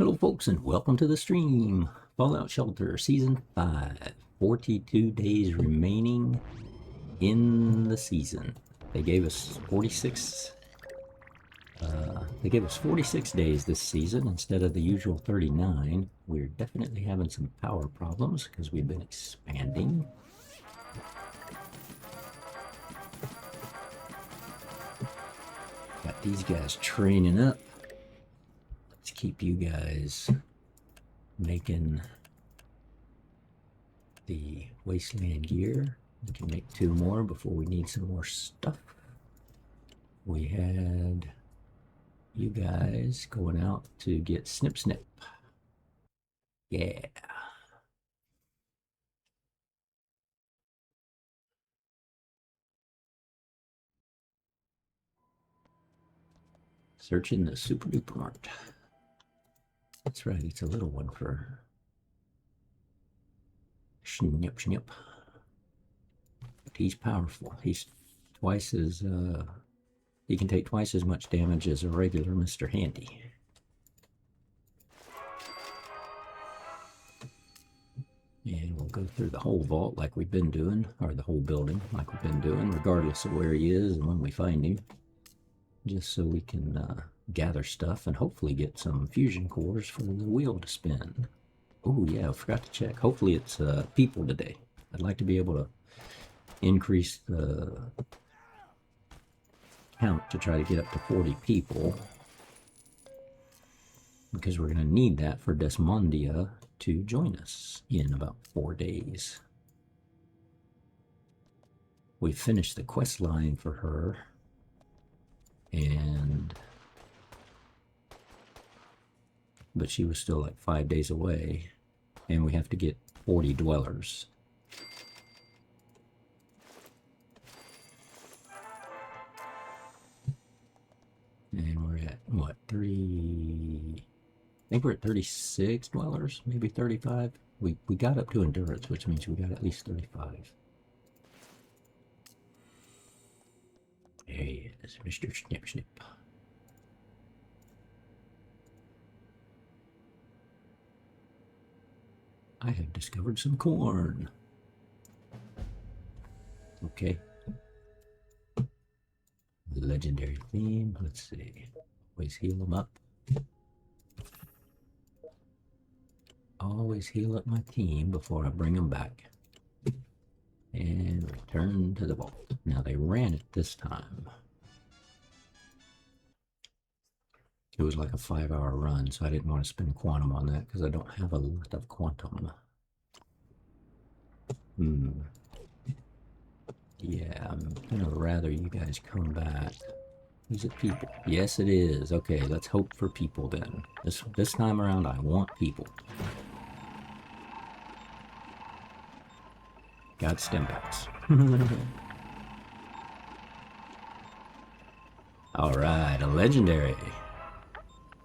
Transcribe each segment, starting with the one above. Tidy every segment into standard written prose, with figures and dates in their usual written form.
Hello folks and welcome to the stream. Fallout Shelter Season 5. 42 days remaining in the season. They gave us 46 days this season instead of the usual 39. We're definitely having some power problems because we've been expanding. Got these guys training up. Let's keep you guys making the wasteland gear. We can make 2 more before we need some more stuff. We had you guys going out to get Snip Snip. Yeah. Searching the Super Duper Mart. That's right, it's a little one for Snip Snip. But he's powerful. He's twice as, he can take twice as much damage as a regular Mr. Handy. And we'll go through the whole vault like we've been doing, or the whole building like we've been doing, regardless of where he is and when we find him. Just so we can gather stuff and hopefully get some fusion cores for the wheel to spin. Oh yeah, I forgot to check. Hopefully it's people today. I'd like to be able to increase the count to try to get up to 40 people, because we're going to need that for Desmondia to join us in about 4 days. We finished the quest line for her, but she was still like 5 days away, and we have to get 40 dwellers. And we're at what, I think we're at 36 dwellers, maybe 35. We got up to endurance, which means we got at least 35. There he is, Mr. Snip Snip. I have discovered some corn. Okay. Legendary theme. Let's see. Always heal them up. Always heal up my team before I bring them back. And return to the vault. Now they ran it this time. It was like a 5-hour run, so I didn't want to spend quantum on that because I don't have a lot of quantum. Yeah, I'm gonna rather you guys come back. Is it people? Yes, it is. Okay, let's hope for people then. This time around, I want people. Got Stimpaks. All right, a legendary.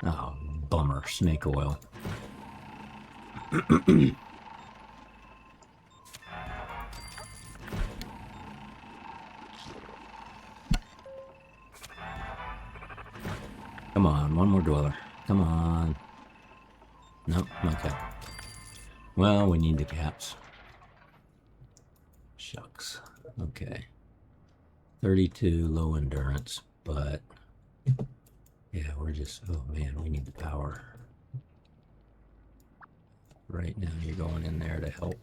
Oh, bummer, snake oil. Come on, one more dweller. Come on. Nope, okay. Well, we need the caps. Shucks. Okay. 32 low endurance, but yeah, we're just, oh man, we need the power. Right now, you're going in there to help.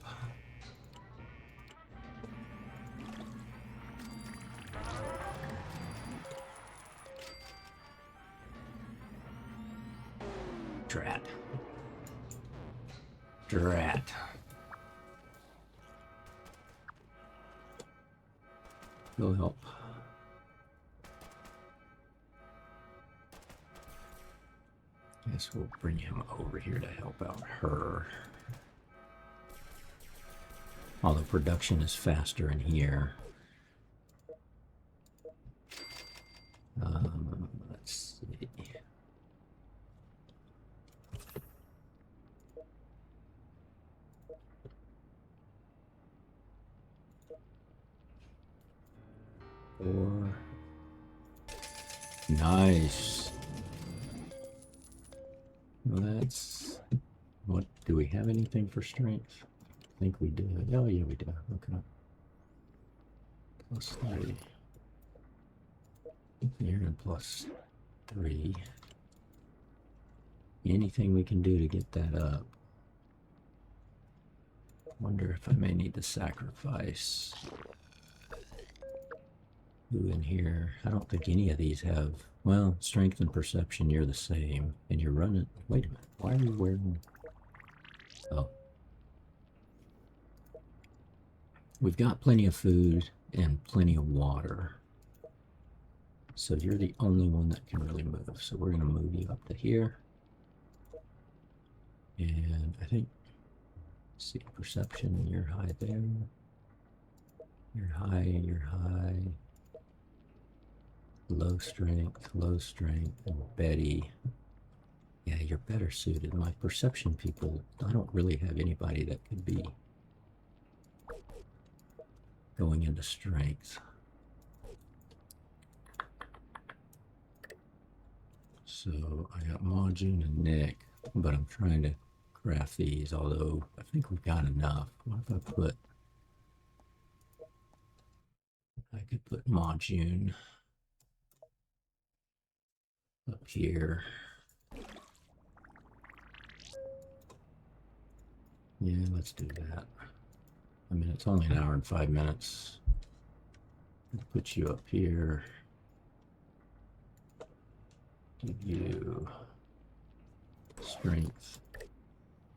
Drat. Drat. Go help. Guess we'll bring him over here to help out her. Although production is faster in here. Let's see. Four. Nice. Well, that's... What, do we have anything for strength? I think we do. Oh, yeah, we do. Okay. Plus 3. Here and plus 3. Anything we can do to get that up. Wonder if I may need to sacrifice. Who in here? I don't think any of these have... Well, strength and perception, you're the same. And you're running... Wait a minute. Why are you wearing... Oh. We've got plenty of food and plenty of water. So you're the only one that can really move. So we're going to move you up to here. And I think... See, perception, you're high there. You're high, you're high. Low strength, and Betty. Yeah, you're better suited. My perception people, I don't really have anybody that could be going into strength. So I got Majin and Nick, but I'm trying to craft these, although I think we've got enough. What if I put... I could put Majin up here. Yeah, let's do that. I mean, it's only an hour and 5 minutes. I'll put you up here. Give you strength.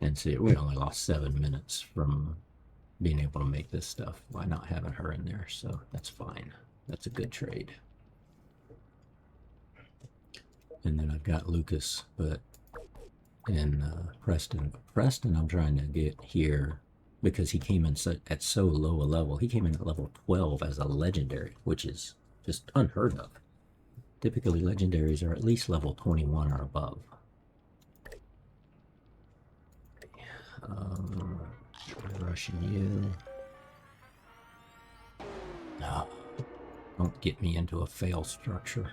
And see, we only lost 7 minutes from being able to make this stuff by not having her in there, so that's fine. That's a good trade. And then I've got Lucas, but and Preston. Preston I'm trying to get here because he came in at so low a level. He came in at level 12 as a legendary, which is just unheard of. Typically, legendaries are at least level 21 or above. Rushing you. No, don't get me into a fail structure.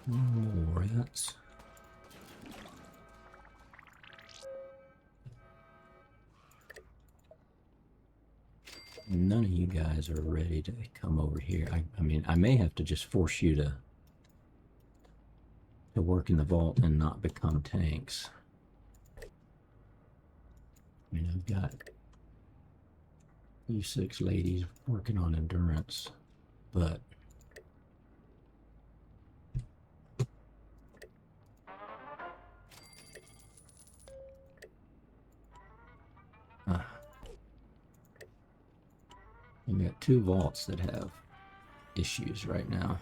More rats. None of you guys are ready to come over here. I mean, I may have to just force you to work in the vault and not become tanks. I mean, I've got you 6 ladies working on endurance, but we've got 2 vaults that have issues right now.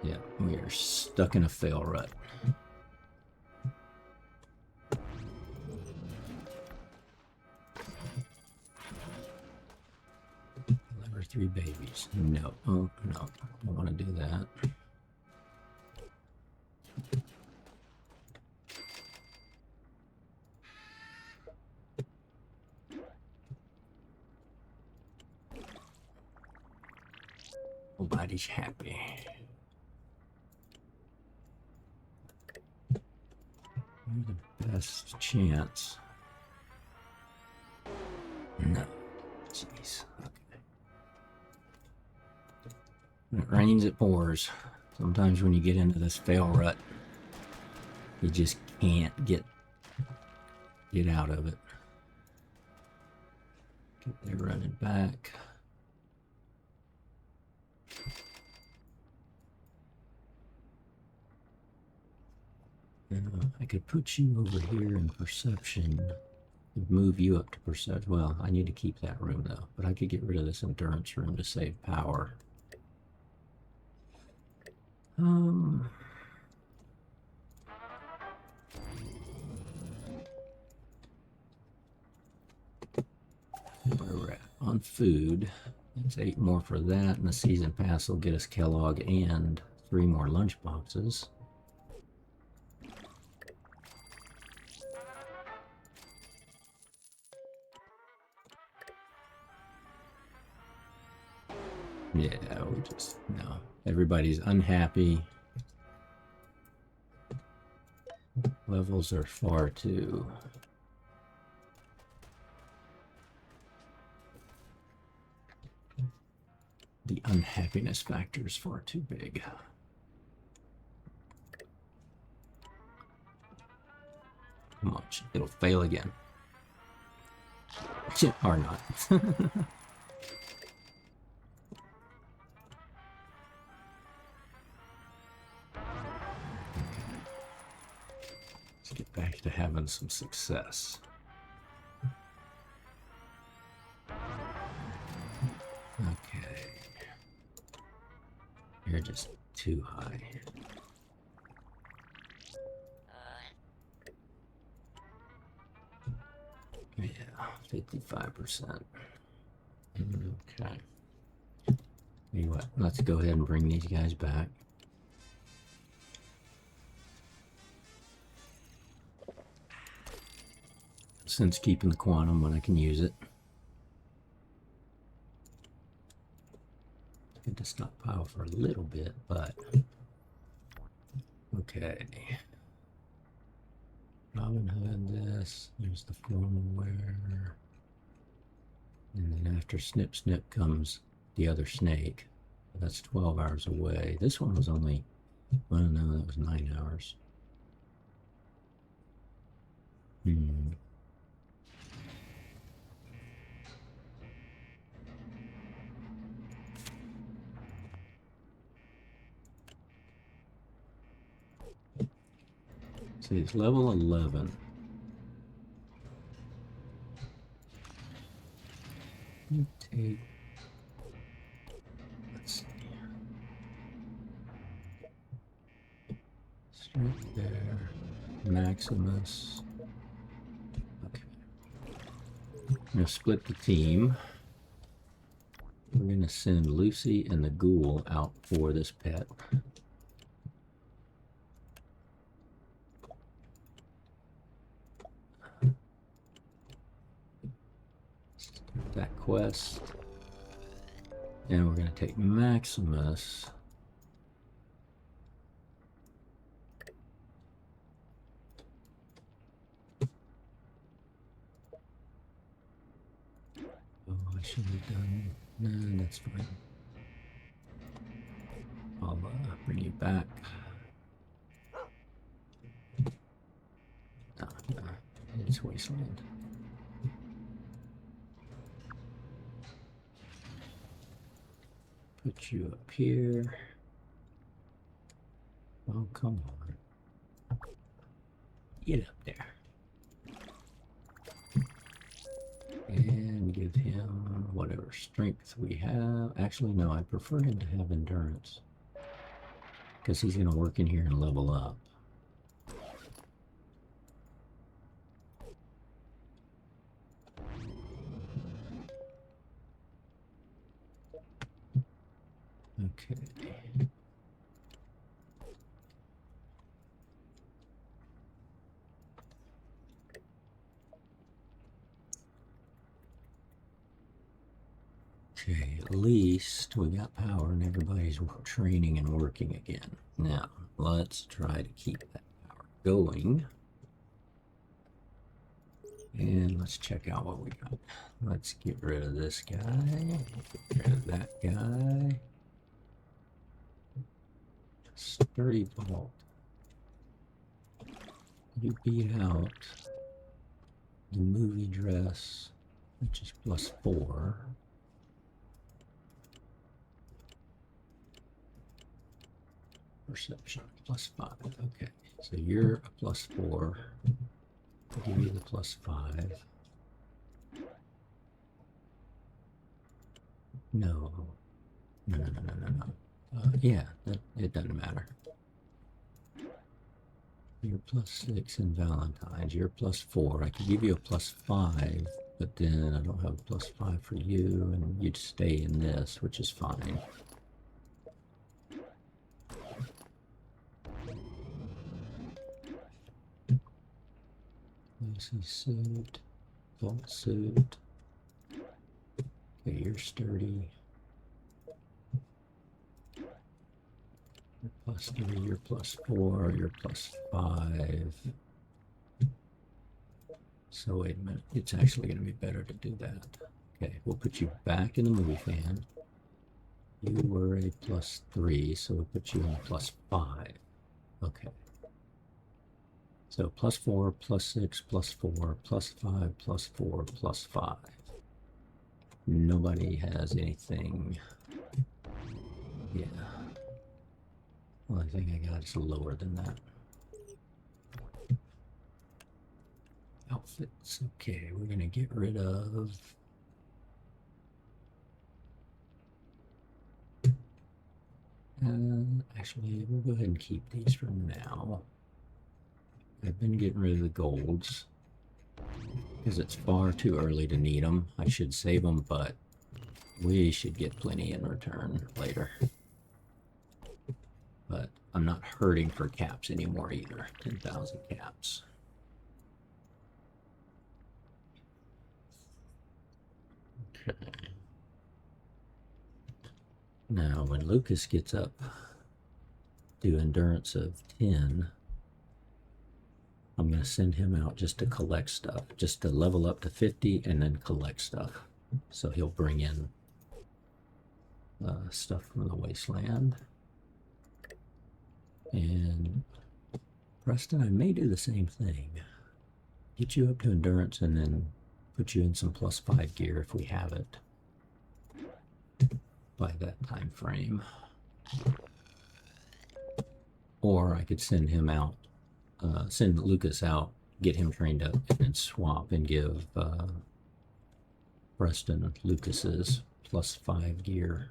Yeah, we are stuck in a fail rut. Lever 3 babies. No, oh no, I don't want to do that. Nobody's happy. You're the best chance. No. Jeez. Okay. When it rains, it pours. Sometimes when you get into this fail rut, you just can't get out of it. Okay, they're running back. I could put you over here in perception, move you up to perception. Well, I need to keep that room though, but I could get rid of this endurance room to save power. Where we're at on food, it's 8 more for that, and the season pass will get us Kellogg and 3 more lunch boxes. Yeah, we just, no. Everybody's unhappy. Levels are far too. The unhappiness factor is far too big. Come on, it'll fail again. Or not. Let's get back to having some success. Okay. You're just too high. Yeah, 55%. Okay. Tell you what, let's go ahead and bring these guys back. Since keeping the quantum when I can use it. Get to stockpile for a little bit, but okay. Robin Hood, this, there's the formal wear. And then after Snip Snip comes the other snake. That's 12 hours away. This one was only, well, no, that was 9 hours. See, it's level 11. You take, let's see, straight there, Maximus. Okay. I'm going to split the team. We're going to send Lucy and the ghoul out for this pet. Start that quest. And we're going to take Maximus. Oh, I should have done. No, that's fine. I'll bring you back. No, it's Wasteland. Put you up here. Oh, come on. Get up there. And give him whatever strength we have. Actually, no, I prefer him to have endurance. Because he's going to work in here and level up. Okay. Okay, at least we got power and everybody's training and working again. Now, let's try to keep that power going. And let's check out what we got. Let's get rid of this guy. Get rid of that guy. Sturdy vault. You beat out the movie dress, which is +4. Perception +5. Okay, so you're a +4. I'll give you the +5. No. Yeah, it doesn't matter. You're +6 in Valentine's. You're +4. I could give you a +5, but then I don't have a +5 for you, and you'd stay in this, which is fine. Lucy suit, vault suit. Okay, you're sturdy. +3, you're +4, you're +5. So wait a minute, it's actually going to be better to do that. Okay, we'll put you back in the movie fan. You were a +3, so we'll put you in +5. Okay. So +4, +6, +4, +5, +4, +5. Nobody has anything. Yeah. Well, I think I got it lower than that. Outfits. Okay, we're going to get rid of... actually, we'll go ahead and keep these for now. I've been getting rid of the golds because it's far too early to need them. I should save them, but we should get plenty in return later. But I'm not hurting for caps anymore either. 10,000 caps. Okay. Now, when Lucas gets up to endurance of 10, I'm going to send him out just to collect stuff, just to level up to 50 and then collect stuff. So he'll bring in stuff from the wasteland. And Preston, I may do the same thing. Get you up to endurance and then put you in some +5 gear if we have it by that time frame. Or I could send him out, send Lucas out, get him trained up, and then swap and give Preston Lucas's +5 gear.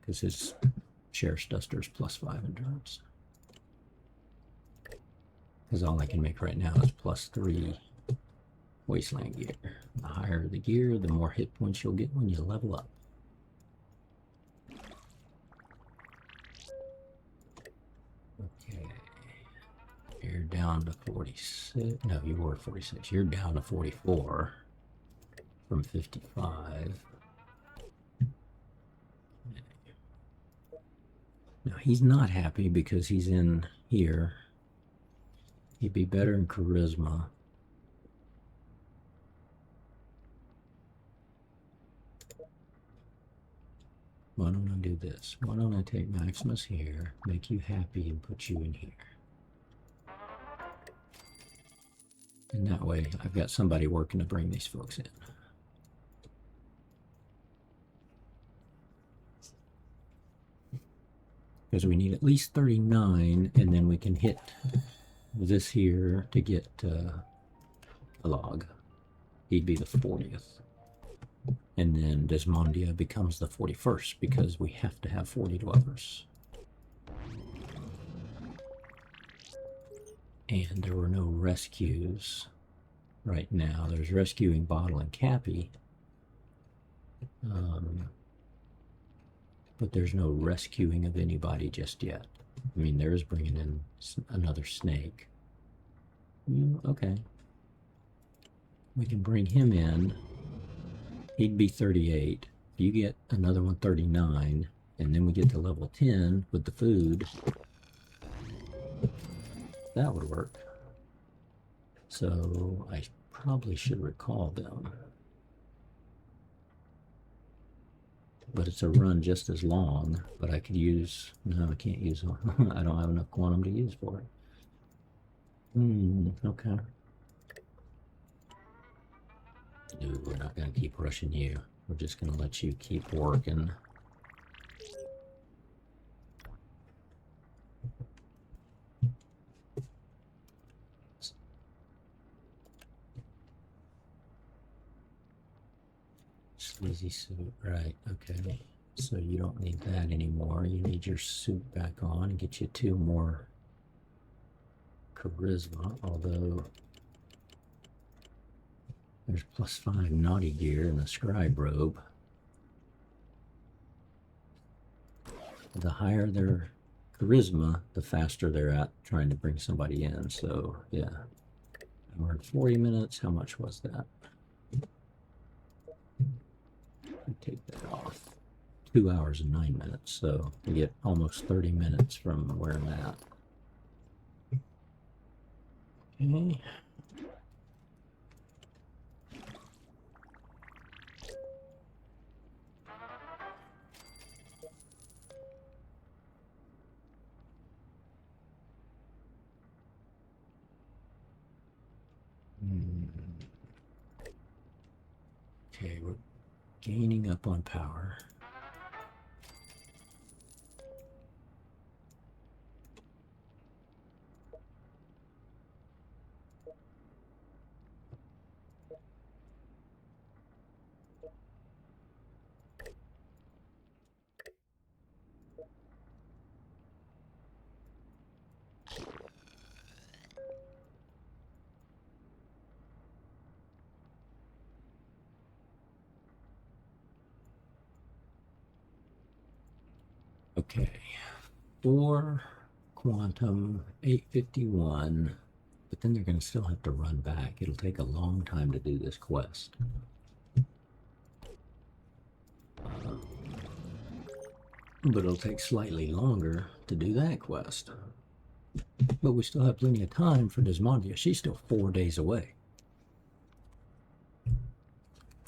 Because his Sheriff's Duster's +5 endurance. Because all I can make right now is +3 wasteland gear. The higher the gear, the more hit points you'll get when you level up. Okay. You're down to 46. No, you were 46. You're down to 44 from 55. Now, he's not happy because he's in here. He'd be better in charisma. Why don't I do this? Why don't I take Maximus here, make you happy, and put you in here? And that way, I've got somebody working to bring these folks in. Because we need at least 39, and then we can hit this here to get a log. He'd be the 40th. And then Desmondia becomes the 41st because we have to have 40 dwellers. And there were no rescues right now. There's rescuing Bottle and Cappy. But there's no rescuing of anybody just yet. I mean, there is bringing in another snake. Okay. We can bring him in. He'd be 38. You get another one 39, and then we get to level 10 with the food. That would work. So I probably should recall them. But it's a run just as long, but I could use, no, I can't use them. I don't have enough quantum to use for it. Okay. No, we're not going to keep rushing you. We're just going to let you keep working. Sleazy suit, right, okay. So you don't need that anymore. You need your suit back on and get you 2 more charisma, although there's +5 naughty gear in the scribe robe. The higher their charisma, the faster they're at trying to bring somebody in. So yeah, hour and 40 minutes. How much was that? Take that off. 2 hours and 9 minutes, so we get almost 30 minutes from where I'm at. Okay. Okay, we're gaining up on power. Okay, 4 quantum, 851, but then they're going to still have to run back. It'll take a long time to do this quest. But it'll take slightly longer to do that quest. But we still have plenty of time for Desmondia. She's still 4 days away.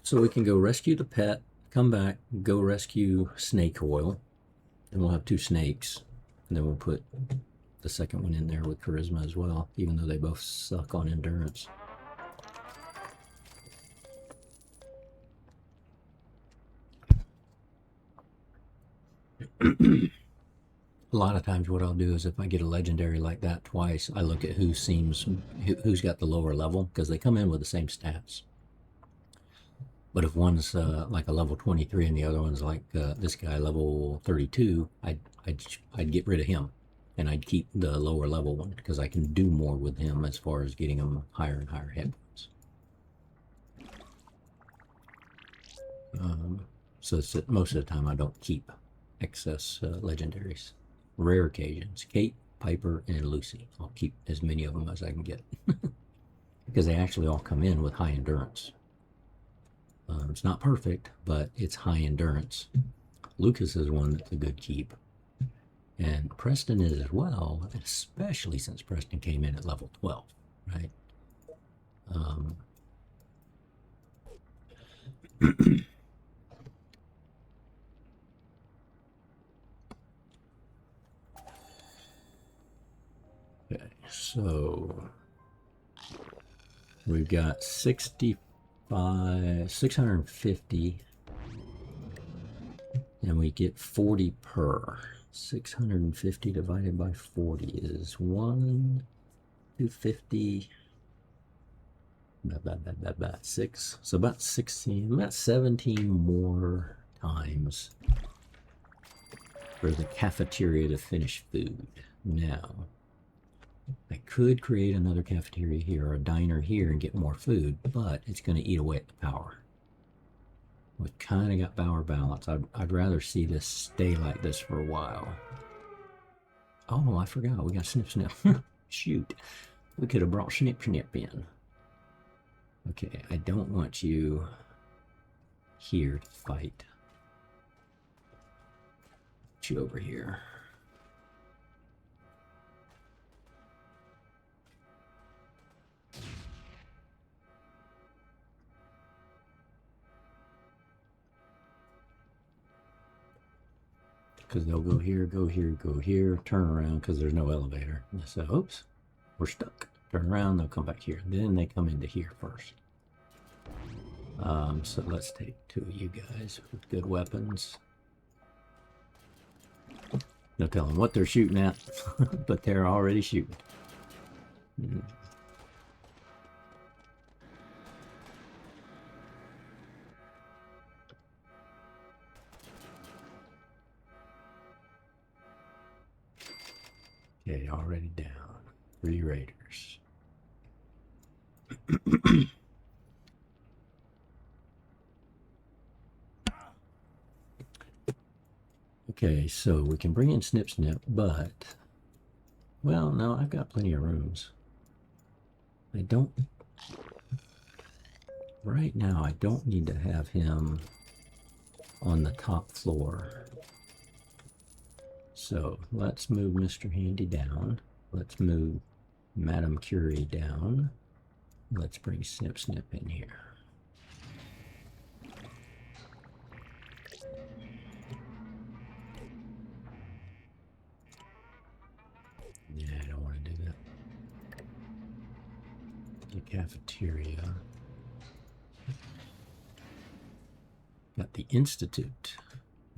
So we can go rescue the pet, come back, go rescue Snake Oil, and we'll have 2 snakes. And then we'll put the second one in there with Charisma as well, even though they both suck on endurance. A lot of times what I'll do is if I get a legendary like that twice, I look at who's got the lower level, because they come in with the same stats. But if one's like a level 23 and the other one's like this guy, level 32, I'd get rid of him. And I'd keep the lower level one, because I can do more with him as far as getting him higher and higher hit points. So it's most of the time I don't keep excess legendaries. Rare occasions, Kate, Piper, and Lucy. I'll keep as many of them as I can get. Because they actually all come in with high endurance. It's not perfect, but it's high endurance. Lucas is one that's a good keep. And Preston is as well, especially since Preston came in at level 12, right? Okay, so we've got 650, and we get 40 per. 650 divided by 40 is 250. 6. So about 16, about 17 more times for the cafeteria to finish food. Now, I could create another cafeteria here or a diner here and get more food, but it's going to eat away at the power. We've kind of got power balance. I'd rather see this stay like this for a while. Oh, I forgot. We got Snip Snip. Shoot. We could have brought Snip Snip in. Okay, I don't want you here to fight. Put you over here. Because they'll go here, go here, go here, turn around because there's no elevator. So, oops, we're stuck. Turn around, they'll come back here. Then they come into here first. So let's take 2 of you guys with good weapons. No telling what they're shooting at, but they're already shooting. Okay, already down. 3 raiders. Okay, so we can bring in Snip Snip, but... Well, no, I've got plenty of rooms. I don't... Right now, I don't need to have him on the top floor. So let's move Mr. Handy down. Let's move Madame Curie down. Let's bring Snip Snip in here. Yeah, I don't want to do that. The cafeteria. Got the Institute.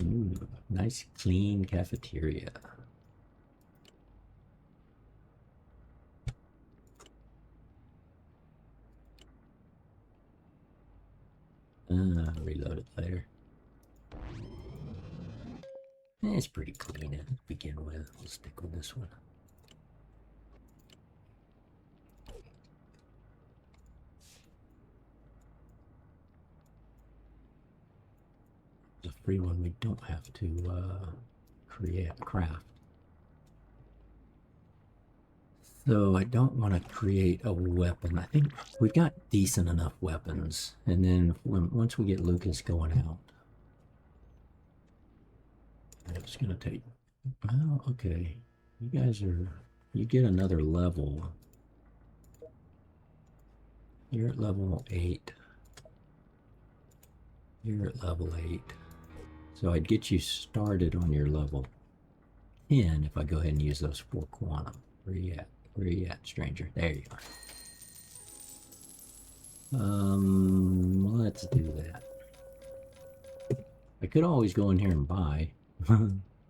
Ooh, nice clean cafeteria. Reload it later. It's pretty clean to begin with. We'll stick with this one. It's a free one we don't have to craft. So I don't want to create a weapon. I think we've got decent enough weapons. And then once we get Lucas going out, it's going to take... Oh, okay. You guys are... You get another level. You're at level 8. You're at level 8. So I'd get you started on your level 10 if I go ahead and use those 4 quantum. Where you at? Where you at, stranger? There you are. Let's do that. I could always go in here and buy,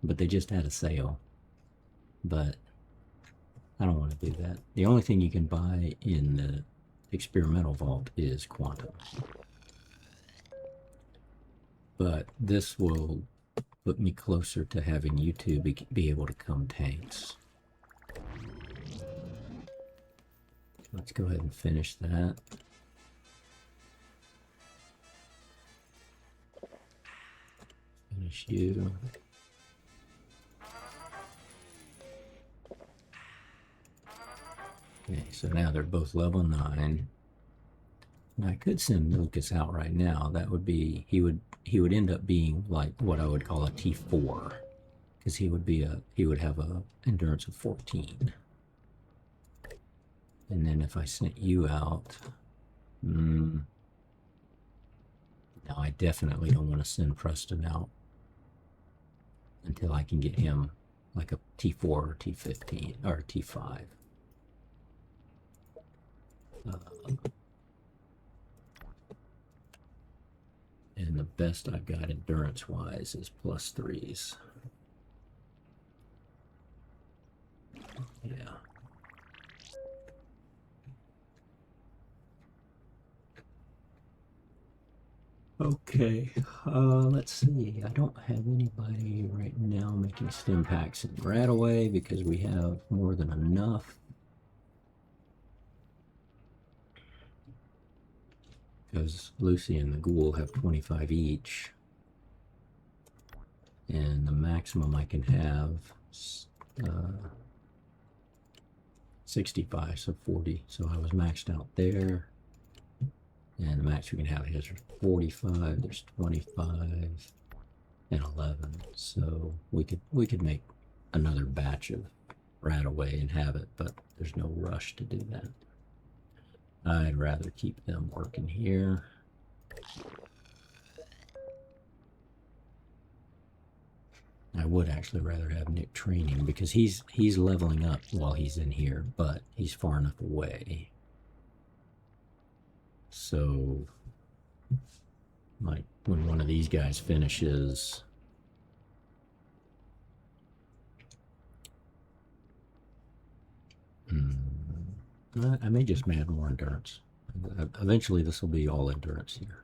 but they just had a sale. But I don't want to do that. The only thing you can buy in the experimental vault is quantum. But this will put me closer to having you two be able to come tanks. Let's go ahead and finish that. Finish you. Okay, so now they're both level 9. Now I could send Lucas out right now. That would be, he would end up being like what I would call a T4, because he would have a endurance of 14. And then if I sent you out, no, I definitely don't want to send Preston out until I can get him like a T4 or T15 or T5. And the best I've got endurance-wise is +3s. Yeah. Okay, let's see. I don't have anybody right now making stim packs in Radaway because we have more than enough. Because Lucy and the Ghoul have 25 each. And the maximum I can have 65, so 40. So I was maxed out there. And the max we can have is 45, there's 25 and 11. So we could make another batch of Radaway and have it, but there's no rush to do that. I'd rather keep them working here. I would actually rather have Nick training because he's leveling up while he's in here, but he's far enough away. So, like, when one of these guys finishes, I may just add more endurance. Eventually, this will be all endurance here.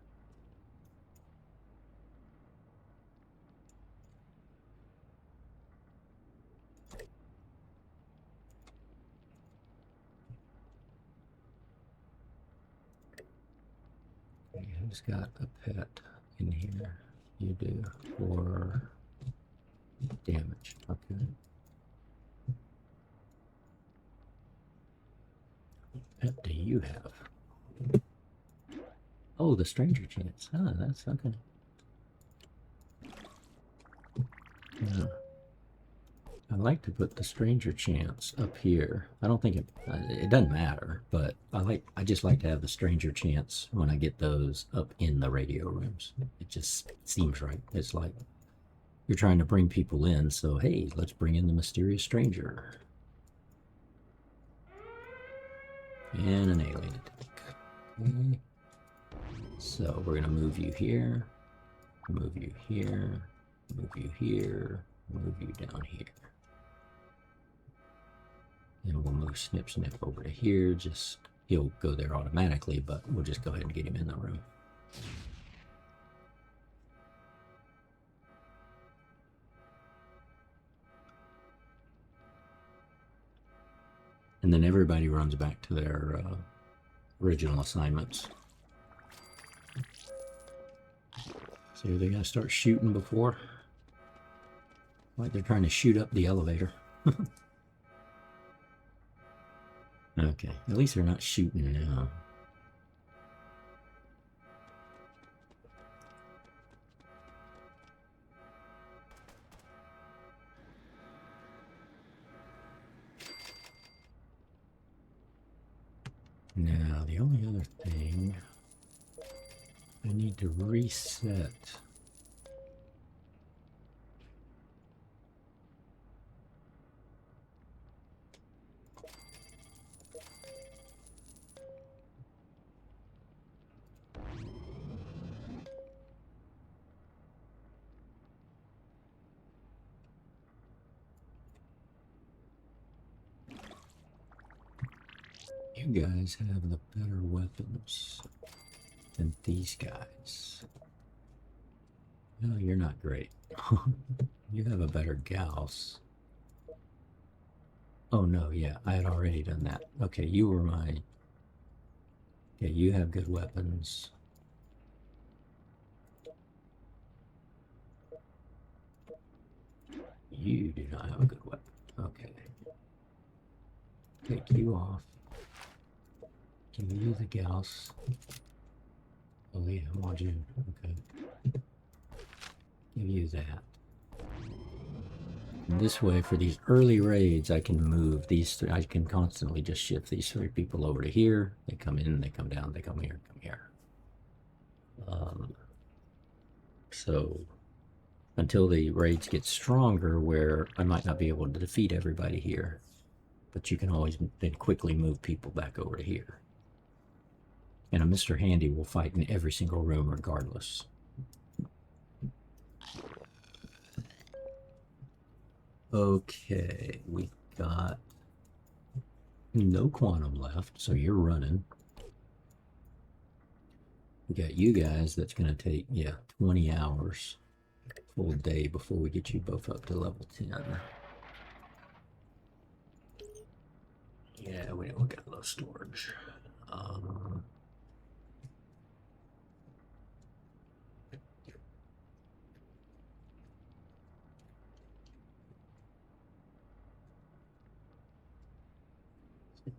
Who's got a pet in here? You do. For damage. Okay. What pet do you have? Oh, the stranger chance. Oh, that's okay. Yeah. I like to put the stranger chants up here. I don't think it doesn't matter, but I just like to have the stranger chants when I get those up in the radio rooms. It just seems right. It's like you're trying to bring people in, so hey, let's bring in the mysterious stranger. And an alien attack. Okay. So we're gonna move you here, move you here, move you here, move you down here. And we'll move Snip Snip over to here. Just, he'll go there automatically, but we'll just go ahead and get him in the room. And then everybody runs back to their original assignments. So are they gonna start shooting before? Like they're trying to shoot up the elevator. Okay, at least they're not shooting now. Now, the only other thing, I need to reset. You guys have the better weapons than these guys. No, you're not great. You have a better Gauss. Oh no, yeah, I had already done that. Okay, you were my... Okay, you have good weapons. You do not have a good weapon. Okay. Take you off. Give you the Gauss. Oh yeah, Wajun. Okay. Give you that. And this way, for these early raids, I can move these three. I can constantly just shift these three people over to here. They come in, they come down, they come here, come here. So until the raids get stronger, where I might not be able to defeat everybody here, but you can always then quickly move people back over to here. And a Mr. Handy will fight in every single room regardless. Okay, we got no quantum left, so you're running. We got you guys, that's going to take, yeah, 20 hours, full day before we get you both up to level 10. Yeah, we don't got low storage.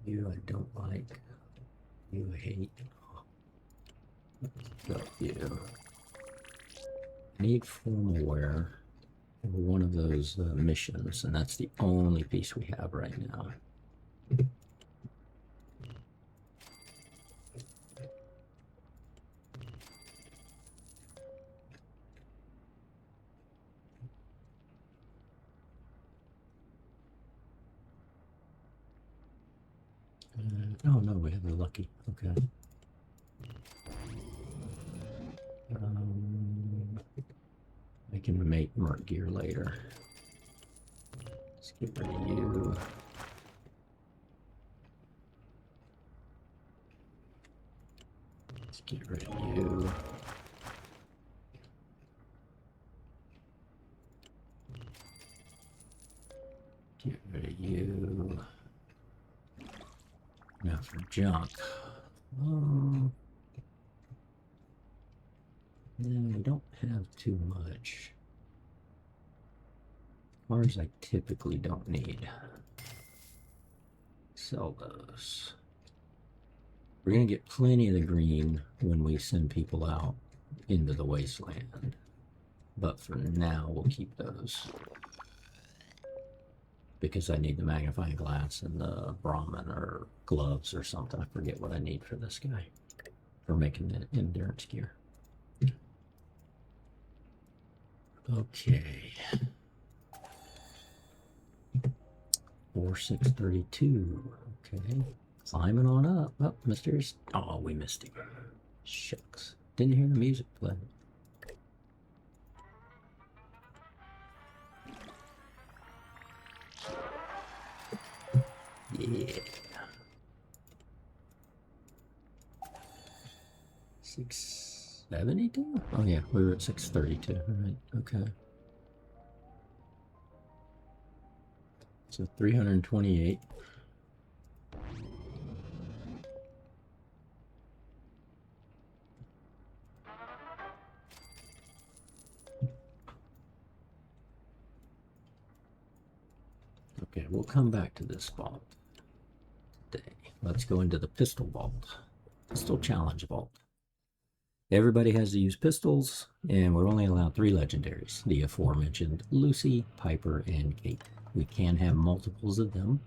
You I don't like. You I hate. Got you. I need formal wear for one of those missions, and that's the only piece we have right now. Oh no, we have the lucky. Okay. I can make Merc gear later. Let's get rid of you. Let's get rid of you. Get rid of you. Now for junk. No, we don't have too much. Cars I typically don't need. Sell those. We're going to get plenty of the green when we send people out into the wasteland. but for now we'll keep those because I need the magnifying glass and the Brahmin or gloves or something. I forget what I need for this guy for making the endurance gear. Okay. 4632. Okay. Climbing on up. Oh, mysterious. Oh, we missed him. Shucks. Didn't hear the music play. Yeah. 672? Oh yeah, we were at 632. Right. Okay. So 328. Okay, we'll come back to this vault today. Let's go into the pistol vault. Pistol challenge vault. Everybody has to use pistols, and we're only allowed 3 legendaries. The aforementioned Lucy, Piper, and Kate. We can have multiples of them.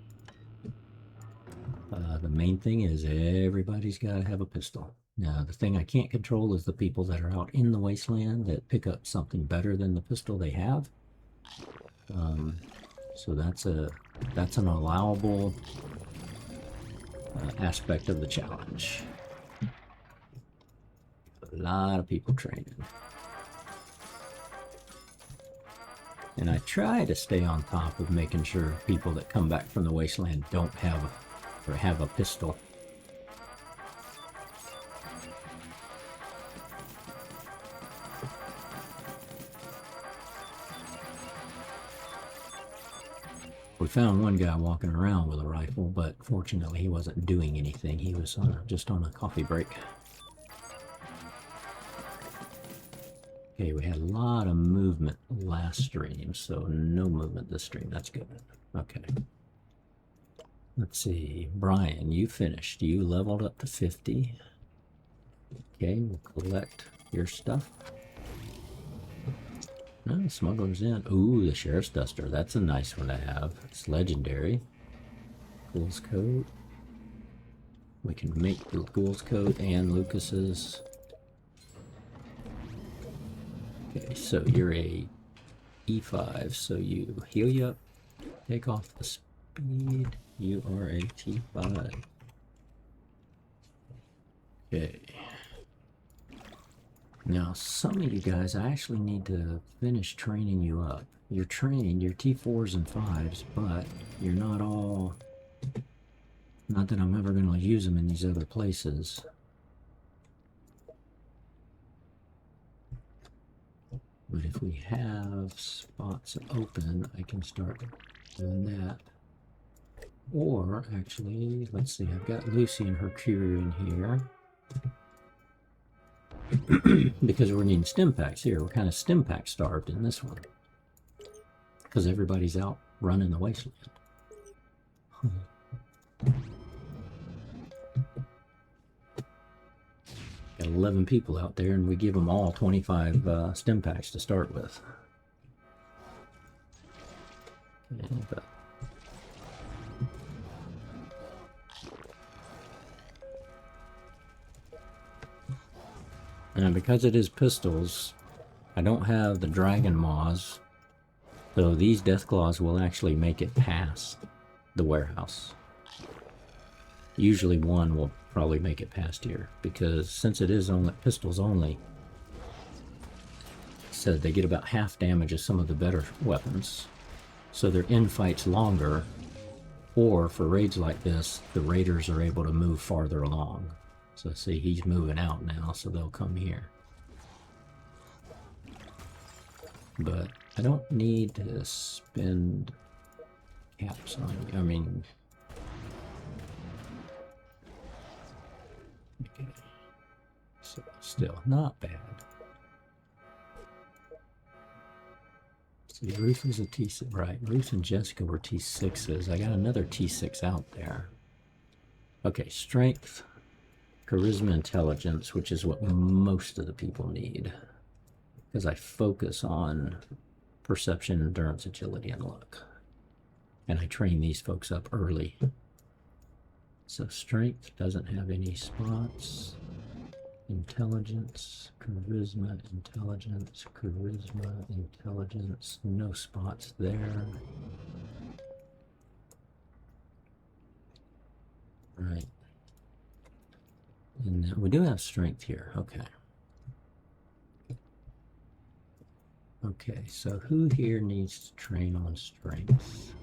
The main thing is everybody's got to have a pistol. Now, the thing I can't control is the people that are out in the wasteland that pick up something better than the pistol they have. So that's an allowable aspect of the challenge. A lot of people training. And I try to stay on top of making sure people that come back from the wasteland don't have or have a pistol. We found one guy walking around with a rifle, but fortunately he wasn't doing anything. He was just on a coffee break. Okay, we had a lot of movement last stream, so no movement this stream. That's good. Okay. Let's see. Brian, you finished. You leveled up to 50. Okay, we'll collect your stuff. Oh, Smuggler's Inn. Ooh, the Sheriff's Duster. That's a nice one to have. It's legendary. Ghoul's Coat. We can make the Ghoul's Coat and Lucas's. Okay, so you're a E5, so you heal you up, take off the speed. You are a T5. Okay. Now, some of you guys, I actually need to finish training you up. You're trained, you're T4s and 5s, but you're not all... Not that I'm ever going to use them in these other places. But if we have spots open, I can start doing that. Or, actually, let's see, I've got Lucy and her crew in here. Because we're needing stim packs here. We're kind of stim pack starved in this one. Because everybody's out running the wasteland. Got 11 people out there, and we give them all 25 stim packs to start with. And because it is pistols, I don't have the Dragon Maws, so these Deathclaws will actually make it past the warehouse. Usually one will probably make it past here, because since it is only pistols only, said they get about half damage of some of the better weapons, so their in-fight's longer, or for raids like this, the raiders are able to move farther along. So see, he's moving out now, so they'll come here. But I don't need to spend caps on you. I mean... Okay. So, still, not bad. See, Ruth is a T6, right? Ruth and Jessica were T6s. I got another T6 out there. Okay, strength, charisma, intelligence, which is what most of the people need. because I focus on perception, endurance, agility, and luck. And I train these folks up early. So strength doesn't have any spots. Intelligence, charisma, intelligence, charisma, intelligence, no spots there. Right. And we do have strength here. Okay. Okay, so who here needs to train on strength?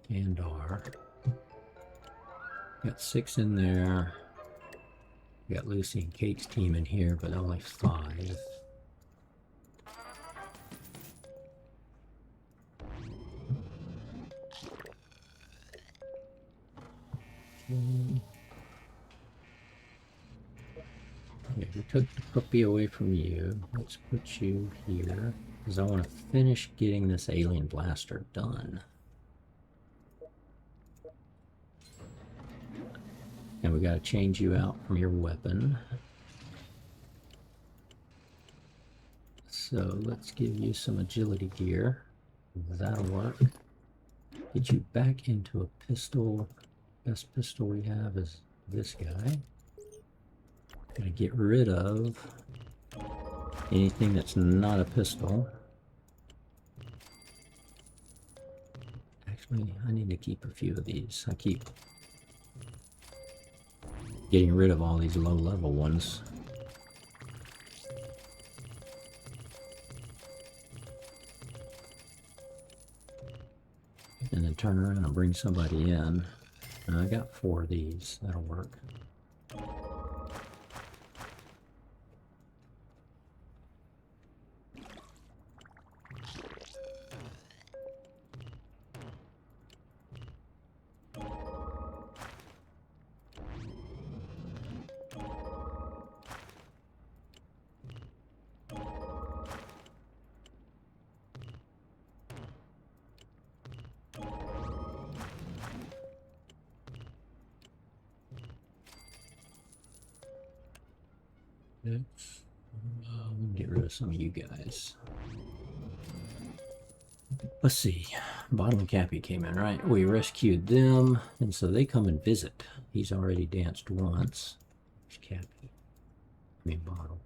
Andar. Got 6 in there. We got Lucy and Kate's team in here, but only 5. Okay, we took the puppy away from you. Let's put you here, because I want to finish getting this alien blaster done. And we got to change you out from your weapon. So let's give you some agility gear. That'll work. Get you back into a pistol. Best pistol we have is this guy. Gonna get rid of anything that's not a pistol. Actually, I need to keep a few of these. I keep getting rid of all these low-level ones. And then turn around and bring somebody in. And I got 4 of these. That'll work. We can get rid of some of you guys. Let's see. Bottom and Cappy came in, right? We rescued them, and so they come and visit. He's already danced once. There's Cappy. I mean, Bottom.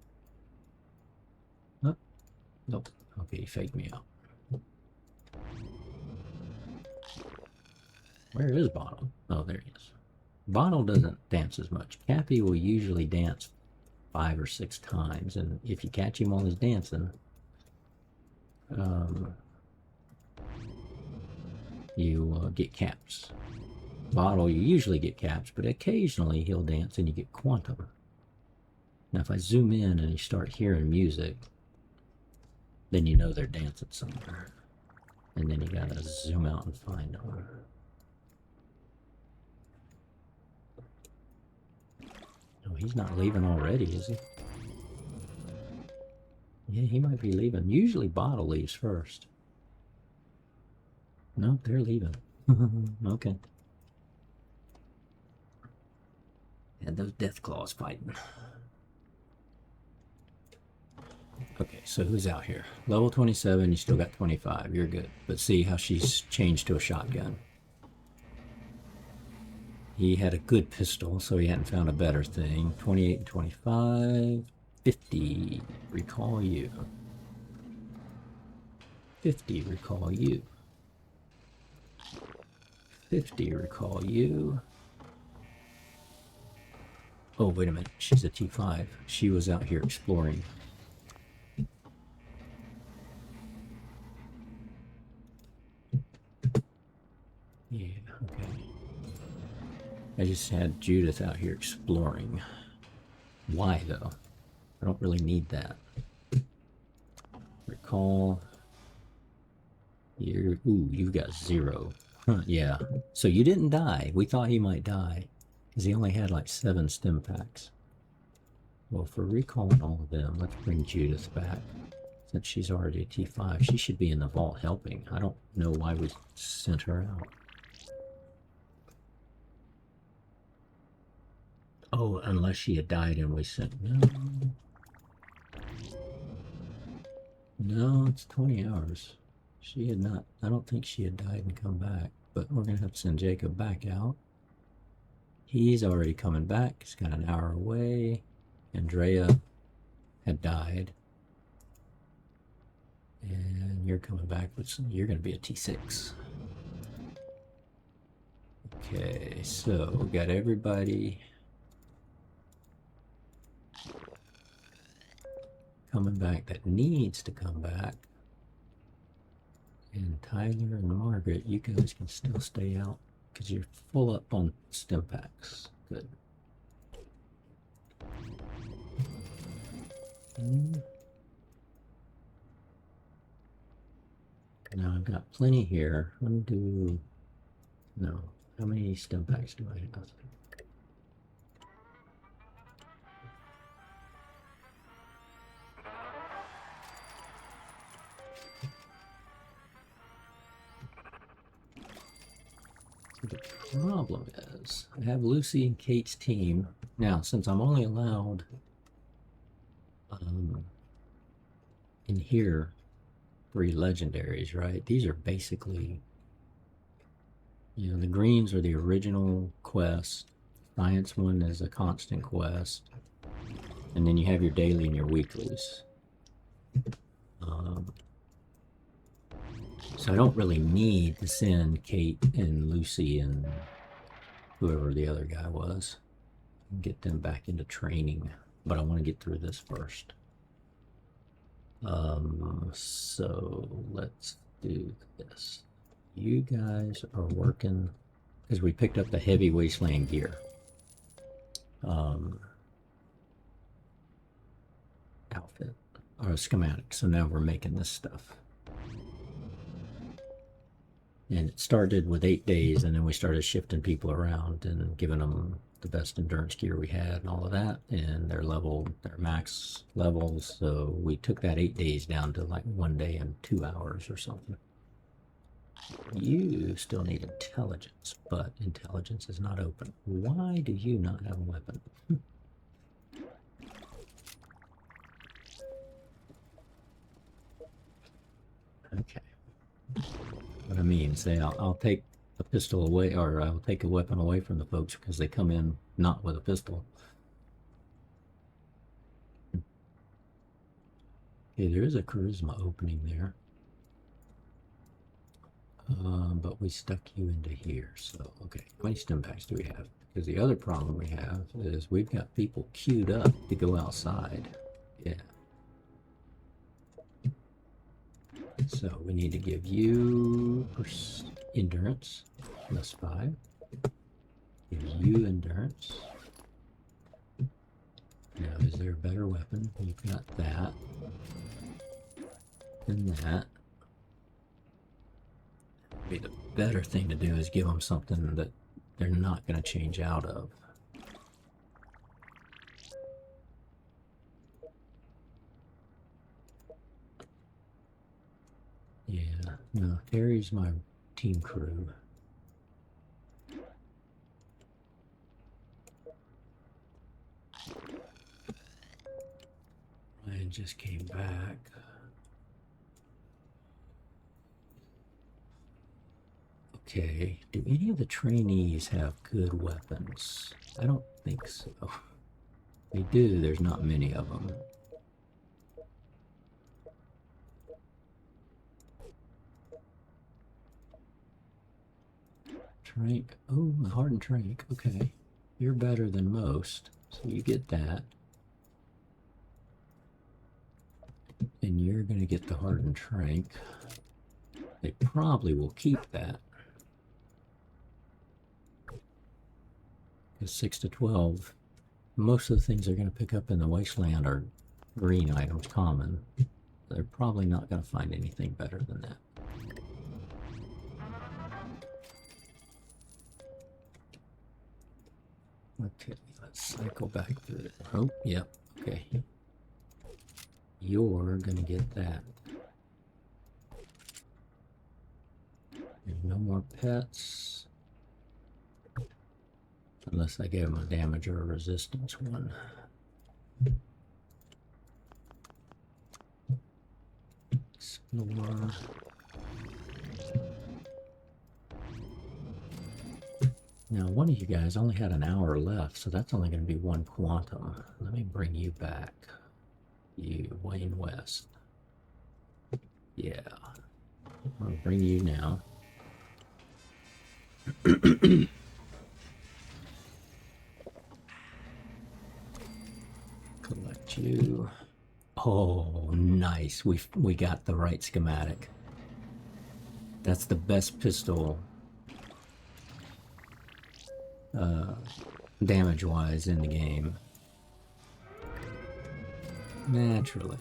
Oh, nope. Okay, he faked me out. Where is Bottom? Oh, there he is. Bottom doesn't dance as much. Cappy will usually dance 5 or 6 times, and if you catch him while he's dancing, you get caps. Bottle, you usually get caps, but occasionally he'll dance and you get quantum. Now if I zoom in and you start hearing music, then you know they're dancing somewhere. And then you gotta zoom out and find them. Oh, he's not leaving already, is he? Yeah, he might be leaving. Usually Bottle leaves first. No, they're leaving. Okay. And those death claws fighting. Okay, so who's out here? Level 27, you still got 25. You're good. But see how she's changed to a shotgun. He had a good pistol, so he hadn't found a better thing. 28 and 25. 50. Recall you. 50. Recall you. 50. Recall you. Oh, wait a minute. She's a T5. She was out here exploring. Yeah, okay. I just had Judith out here exploring. Why, though? I don't really need that. Recall. Ooh, you've got 0. Huh, yeah. So you didn't die. We thought he might die, because he only had like 7 stim packs. Well, for recalling all of them, let's bring Judith back. Since she's already a T5, she should be in the vault helping. I don't know why we sent her out. Oh, unless she had died and we sent. No. No, it's 20 hours. She had not. I don't think she had died and come back. But we're going to have to send Jacob back out. He's already coming back. He's got an hour away. Andrea had died. And you're coming back, but you're going to be a T6. Okay, so we got everybody coming back that needs to come back. And Tyler and Margaret, you guys can still stay out because you're full up on stim packs. Good. Now I've got plenty here. Let me do. No. How many stim packs do I have? The problem is, I have Lucy and Kate's team. Now, since I'm only allowed in here 3 legendaries, right? These are basically, you know, the greens are the original quest. Science one is a constant quest. And then you have your daily and your weeklies. So I don't really need to send Kate and Lucy and whoever the other guy was and get them back into training. But I want to get through this first. So let's do this. You guys are working because we picked up the heavy wasteland gear. Outfit or schematic. So now we're making this stuff. And it started with 8 days, and then we started shifting people around and giving them the best endurance gear we had and all of that, and their max levels. So we took that 8 days down to like 1 day and 2 hours or something. You still need intelligence, but intelligence is not open. Why do you not have a weapon? Okay. What I mean, say I'll take a pistol away, or I'll take a weapon away from the folks because they come in not with a pistol. Okay, there is a charisma opening there. But we stuck you into here, so okay. How many stim packs do we have? Because the other problem we have is we've got people queued up to go outside. Yeah. So we need to give you endurance, +5. Give you endurance. Now, is there a better weapon? You've got that. And that. Be the better thing to do is give them something that they're not going to change out of. Yeah, no, Terry's my team crew. Ryan just came back. Okay, do any of the trainees have good weapons? I don't think so. They do, there's not many of them. Trank, oh, a hardened trank, okay. You're better than most, so you get that. And you're gonna get the hardened trank. They probably will keep that. Because 6 to 12, most of the things they're going to pick up in the wasteland are green items, common. They're probably not going to find anything better than that. Okay, let's cycle back through it. Oh, yep, okay. You're going to get that. There's no more pets. Unless I gave him a damage or a resistance one. Explore. Now, one of you guys only had an hour left, so that's only going to be one quantum. Let me bring you back. You, Wayne West. Yeah. I'll bring you now. Collect you. Oh, nice. We got the right schematic. That's the best pistol damage-wise in the game. Naturally.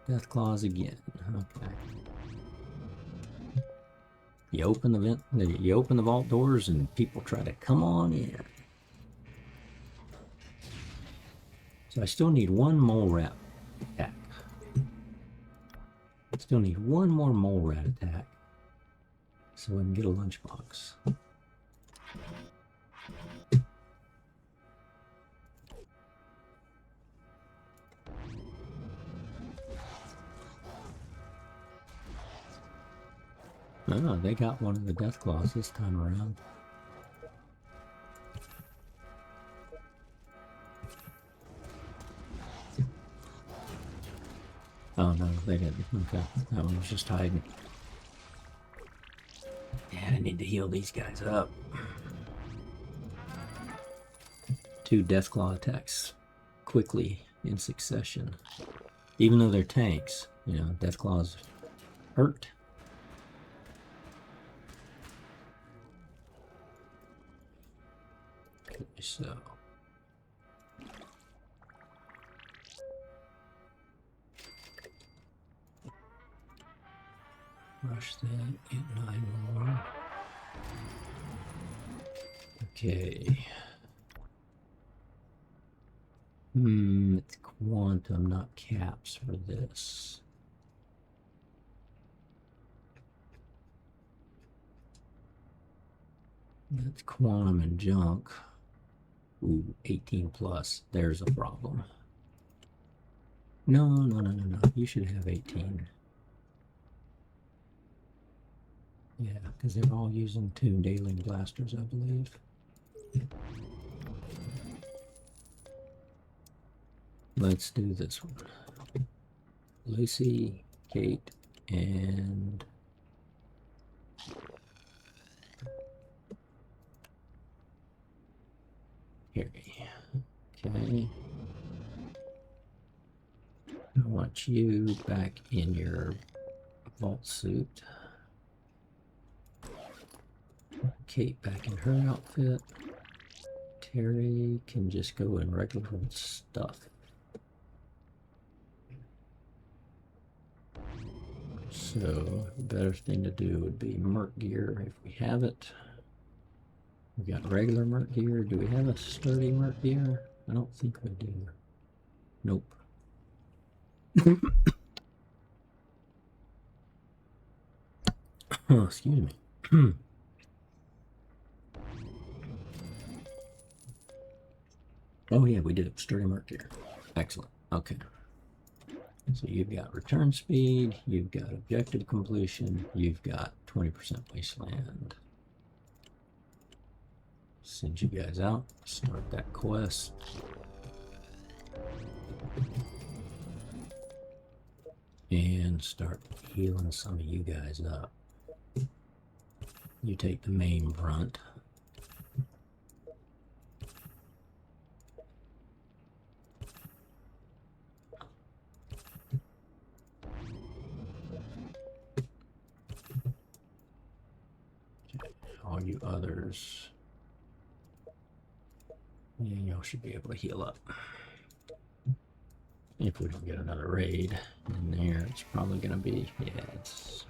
Deathclaws again. Okay. You open the vault doors and people try to come on in. So I still need one mole rat attack. I still need one more mole rat attack so we can get a lunchbox. Oh, they got one of the Deathclaws this time around. Oh no, they didn't. Okay, that one was just hiding. Yeah, I need to heal these guys up. 2 Deathclaw attacks quickly in succession. Even though they're tanks, you know, Deathclaws hurt. Okay, so rush that, get 9 more. Okay. It's quantum, not caps for this. That's quantum and junk. Ooh, 18 plus. There's a problem. No. You should have 18. Yeah, because they're all using tuned alien blasters, I believe. Let's do this one. Lucy, Kate, and Harry. Okay. I want you back in your vault suit. Kate back in her outfit. Terry can just go in regular stuff. So the better thing to do would be Merc gear if we have it. We got regular Merc gear. Do we have a sturdy Merc gear? I don't think we do. Nope. Oh, excuse me. Oh yeah, we did sturdy Merc gear. Excellent. Okay. So you've got return speed, you've got objective completion, you've got 20% wasteland. Send you guys out, start that quest. And start healing some of you guys up. You take the main brunt. All you others, yeah, y'all should be able to heal up. If we don't get another raid in there, it's probably going to be, yeah, it's...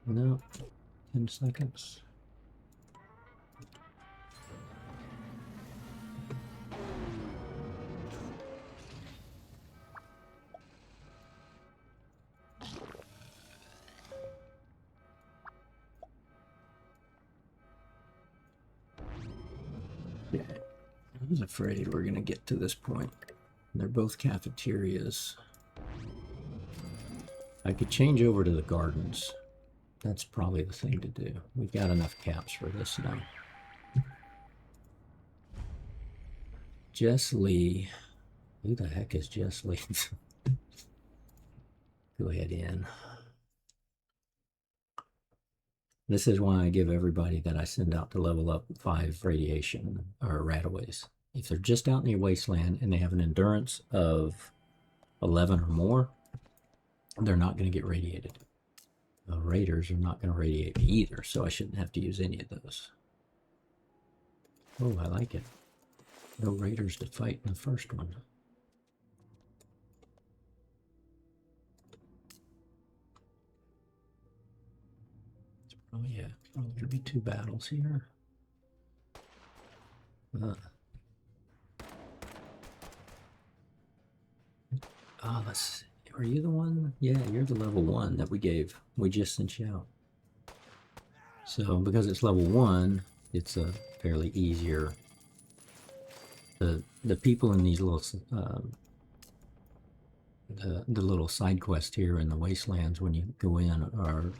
No, 10 seconds. was afraid we're going to get to this point. They're both cafeterias. I could change over to the gardens. That's probably the thing to do. We've got enough caps for this now. Jess Lee. Who the heck is Jess Lee? Go ahead in. This is why I give everybody that I send out to level up 5 radiation or rataways. If they're just out in the wasteland and they have an endurance of 11 or more, they're not going to get radiated. Raiders are not going to radiate me either, so I shouldn't have to use any of those. Oh, I like it. No raiders to fight in the first one. Oh yeah, probably gonna be 2 battles here. Oh, let's. Are you the one? Yeah, you're the level 1 that we just sent you out. So because it's level 1, it's a fairly easier. The people in these little the little side quest here in the wastelands when you go in are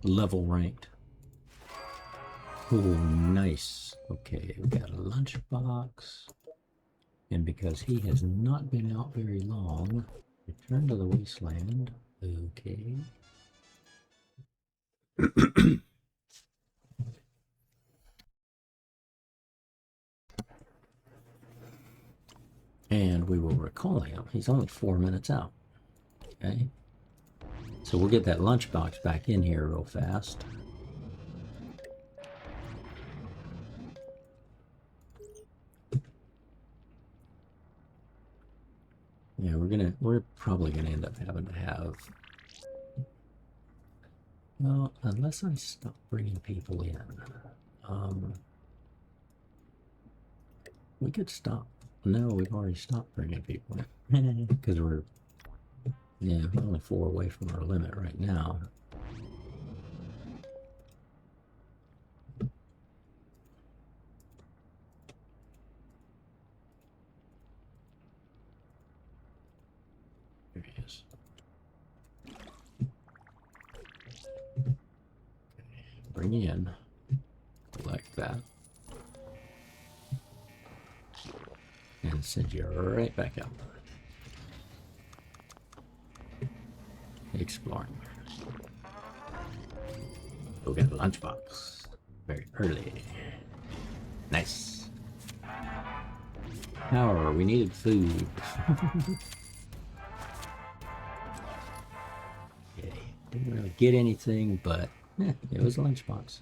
level ranked. Oh, nice. Okay, we got a lunchbox. And because he has not been out very long, return to the wasteland. Okay. And we will recall him. He's only 4 minutes out. Okay. So we'll get that lunchbox back in here real fast. Yeah, we're probably gonna end up having to have. Well, unless I stop bringing people in, we could stop. No, we've already stopped bringing people in because we're only 4 away from our limit right now. There he is. Bring in, like that, and send you right back out. Exploring. Go get a lunchbox. Very early. Nice. Power, we needed food. Okay, didn't really get anything, but it was a lunchbox.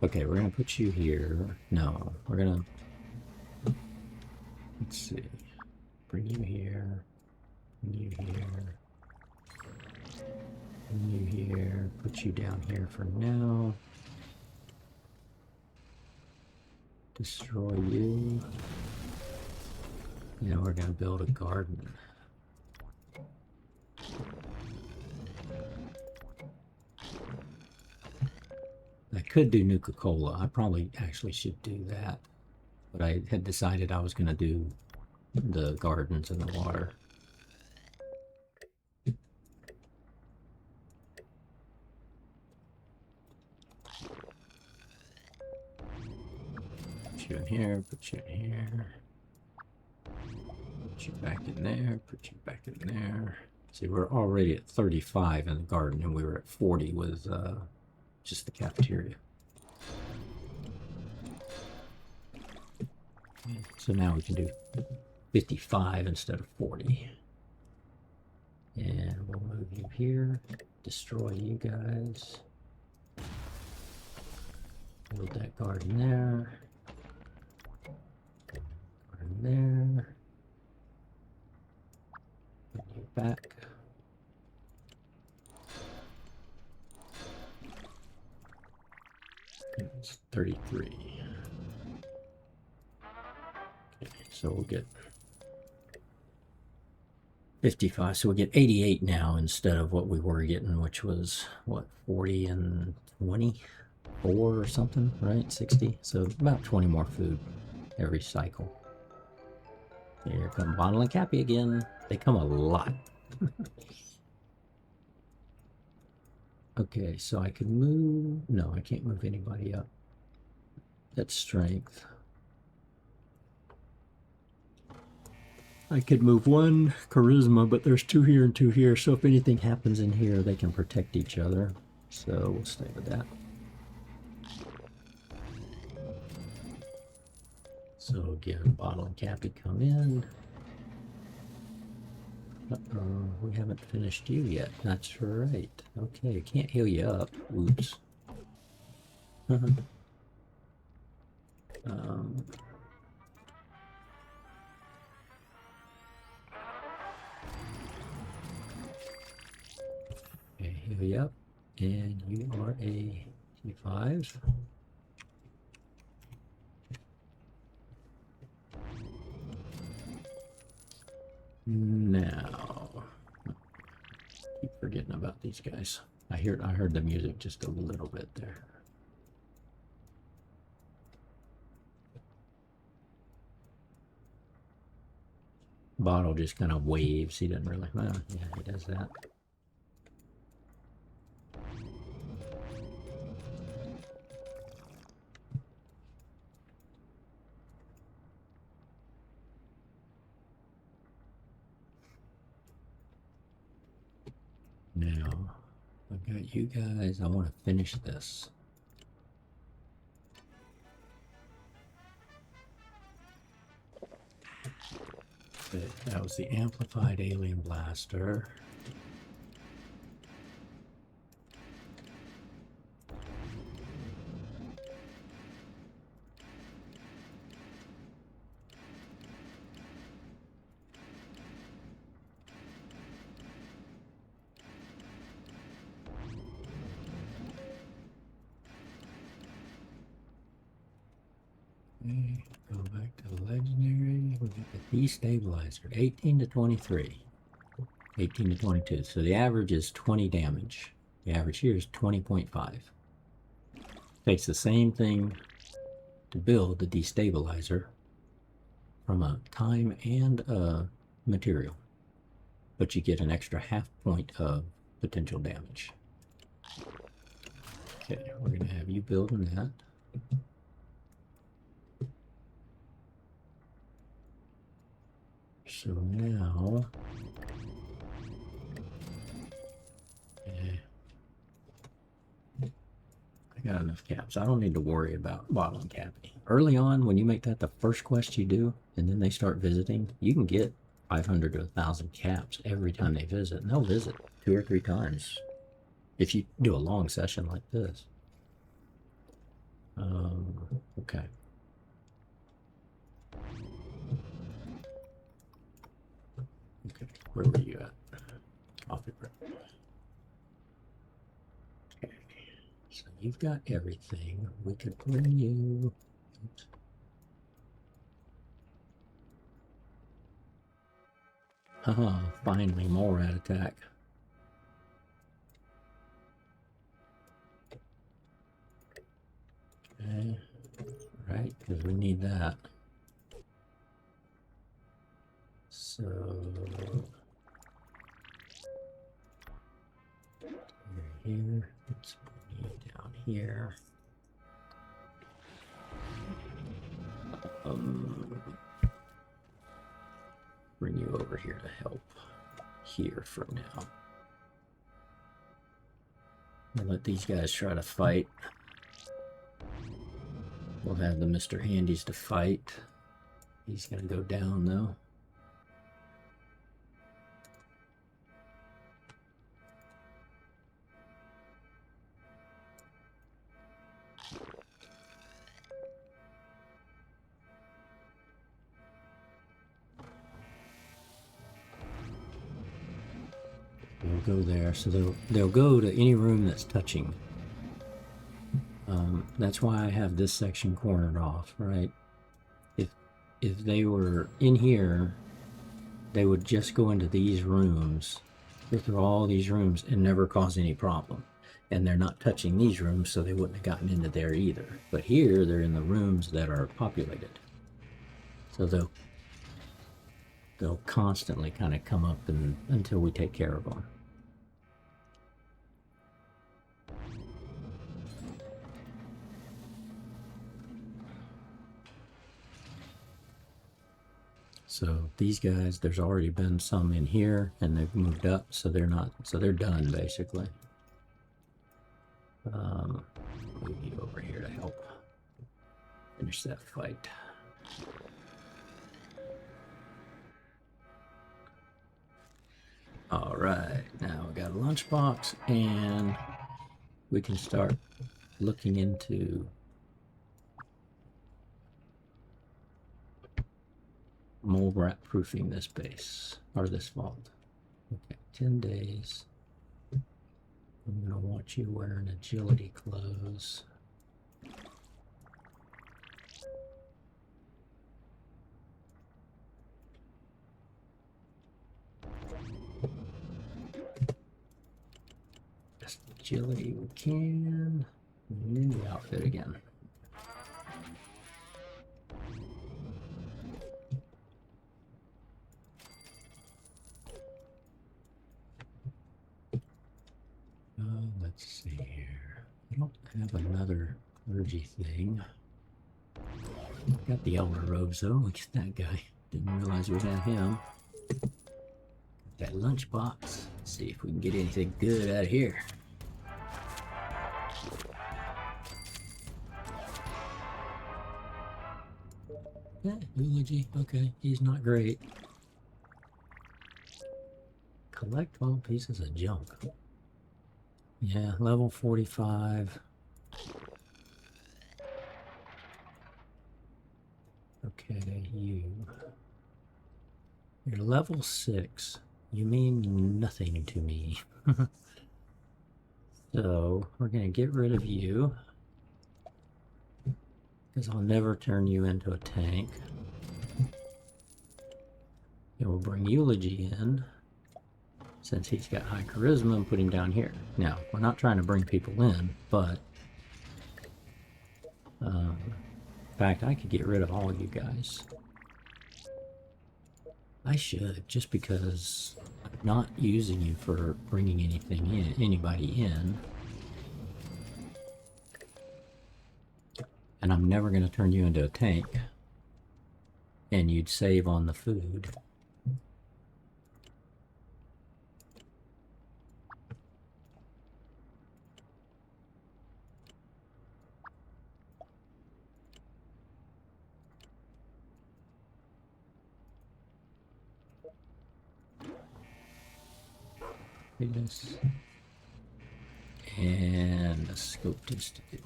Okay, we're gonna put you here. No, we're gonna. Let's see. Bring you here. Bring you here. Bring you here. Put you down here for now. Destroy you. Now we're gonna build a garden. I could do Nuka-Cola. I probably actually should do that. But I had decided I was going to do the gardens and the water. Put you in here, put you in here. Put you back in there, put you back in there. See, we're already at 35 in the garden, and we were at 40 with just the cafeteria. So now we can do 55 instead of 40. And we'll move you here, destroy you guys. Build that garden there. Garden there. Bring you back. It's 33. Okay, so we'll get 55. So we'll get 88 now instead of what we were getting, which was what, 40 and 24 or something, right? 60. So about 20 more food. every cycle. Here come Bottle and Cappy again. They come a lot. Okay, so I could move. No, I can't move anybody up. That's strength. I could move one charisma, but there's two here and two here. So if anything happens in here, they can protect each other. So we'll stay with that. So again, Bottle and Cappy come in. Uh-oh, we haven't finished you yet. That's right. Okay, can't heal you up. Oops. Okay, heal you up. And you are a T5. Now, keep forgetting about these guys. I heard the music just a little bit there. Bottle just kind of waves. He doesn't really. Well, yeah, he does that. Now, I've got you guys. I want to finish this. That was the amplified alien blaster. Okay, go back to the legendary. We got the destabilizer, 18 to 23. 18 to 22. So the average is 20 damage. The average here is 20.5. Takes the same thing to build the destabilizer from a time and a material. But you get an extra half point of potential damage. Okay, we're going to have you building that. So now, I got enough caps. I don't need to worry about Bottle and Cappy. Early on, when you make that the first quest you do, and then they start visiting, you can get 500 to 1,000 caps every time they visit. And they'll visit 2 or 3 times if you do a long session like this. Okay. Okay, where were you at? Coffee break. Okay, so you've got everything. We could bring you. Haha, finally more rat attack. Okay, right, because we need that. So here, let's put you down here. Bring you over here to help here for now. I'll let these guys try to fight. We'll have the Mr. Handies to fight. He's gonna go down though. They'll go there, so they'll go to any room that's touching. That's why I have this section cornered off, right? If they were in here, they would just go into these rooms, go through all these rooms and never cause any problem. And they're not touching these rooms, so they wouldn't have gotten into there either. But here, they're in the rooms that are populated. So they'll constantly kind of come up until we take care of them. So these guys, there's already been some in here and they've moved up, so they're done basically. Move you over here to help finish that fight. All right, now we got a lunchbox and we can start looking into mole rat proofing this base or this vault. Okay, 10 days. I'm gonna want you wearing agility clothes. Best agility we can. New outfit again. Let's see here. I don't have another clergy thing. Got the elder robes though. Look at that guy. Didn't realize we had him. That lunchbox. Let's see if we can get anything good out of here. Yeah, eulogy. Okay, he's not great. Collect all pieces of junk. Yeah, level 45. Okay, you're level 6. You mean nothing to me. So we're gonna get rid of you because I'll never turn you into a tank. And we'll bring Eulogy in. Since he's got high charisma, and put him down here. Now, we're not trying to bring people in, but in fact, I could get rid of all you guys. I should, just because I'm not using you for bringing anything in, anybody in. And I'm never going to turn you into a tank. And you'd save on the food. This and the Scoped Institute.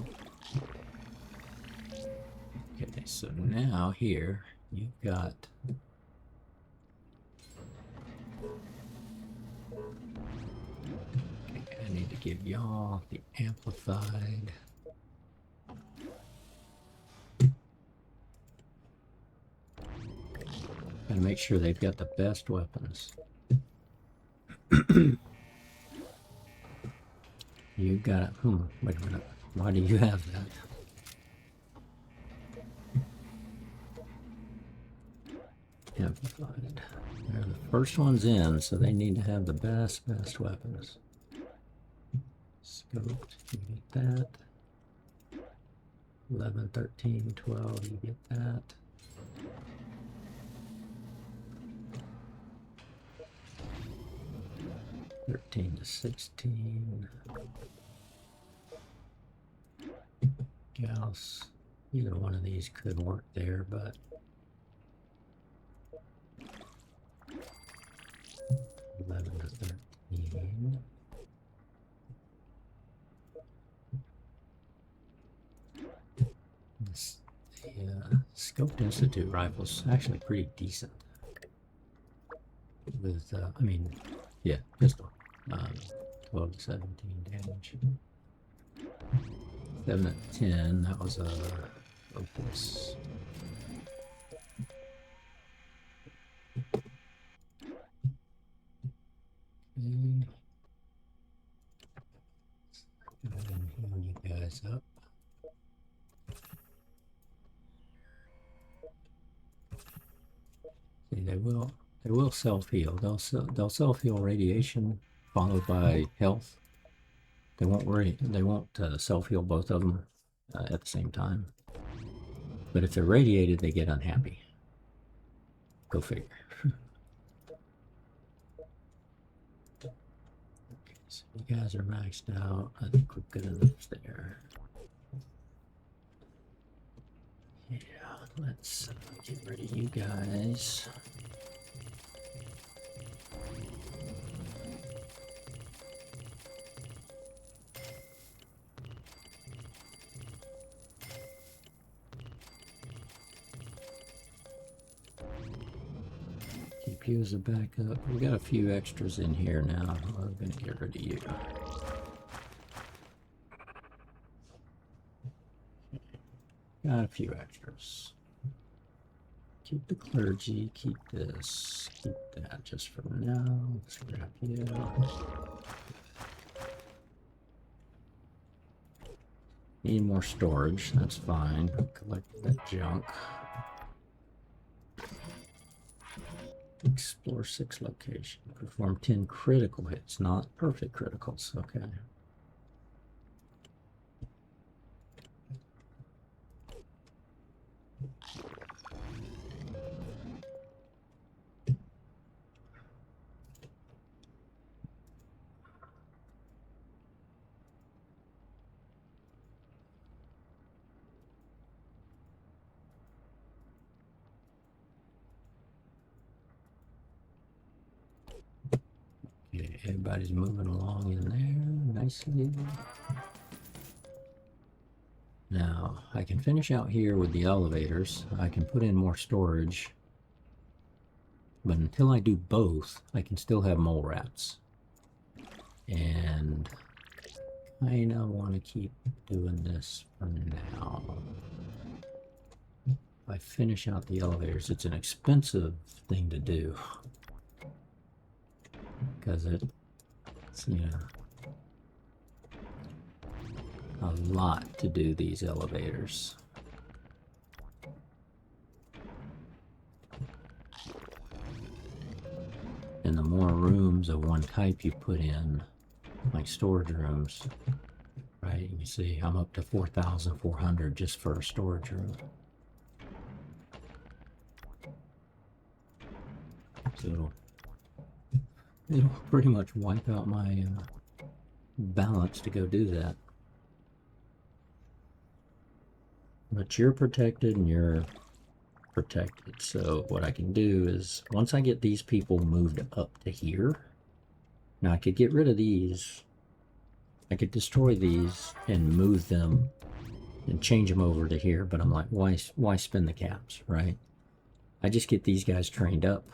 Okay, so now here you've got I need to give y'all the amplified. Gotta make sure they've got the best weapons. You got it. Wait a minute. Why do you have that? Amplified. They're the first ones in, so they need to have the best weapons. Scoped, you get that. 11, 13, 12, you get that. (13 to 16). Gauss. Either one of these could work there, but 11 to 13. The Scoped Institute rifle's actually pretty decent. With, I mean, yeah, pistol. 12 to 17 damage. 7 to 10, that was a Opus. Okay. Go ahead and heal you guys up. they will self-heal. They'll self-heal radiation followed by health. They won't self-heal both of them at the same time. But if they're radiated, they get unhappy. Go figure. Okay, so you guys are maxed out. I think we're good enough there. Yeah, let's get rid of you guys. Keep you as a backup. We got a few extras in here now. We're gonna get rid of you. Got a few extras. Keep the clergy, keep this, keep that just for now. Scrap you. Need more storage, that's fine. Collect that junk. Explore 6 locations. Perform 10 critical hits, not perfect criticals. Okay. Okay, everybody's moving along in there nicely. Now, I can finish out here with the elevators. I can put in more storage. But until I do both, I can still have mole rats. And I kinda want to keep doing this for now. If I finish out the elevators, it's an expensive thing to do. Because it's, you know, a lot to do these elevators. And the more rooms of one type you put in, like storage rooms, right? You see, I'm up to 4,400 just for a storage room. So it'll pretty much wipe out my balance to go do that. But you're protected and you're protected. So what I can do is, once I get these people moved up to here, now I could get rid of these. I could destroy these and move them and change them over to here. But I'm like, why spin the caps, right? I just get these guys trained up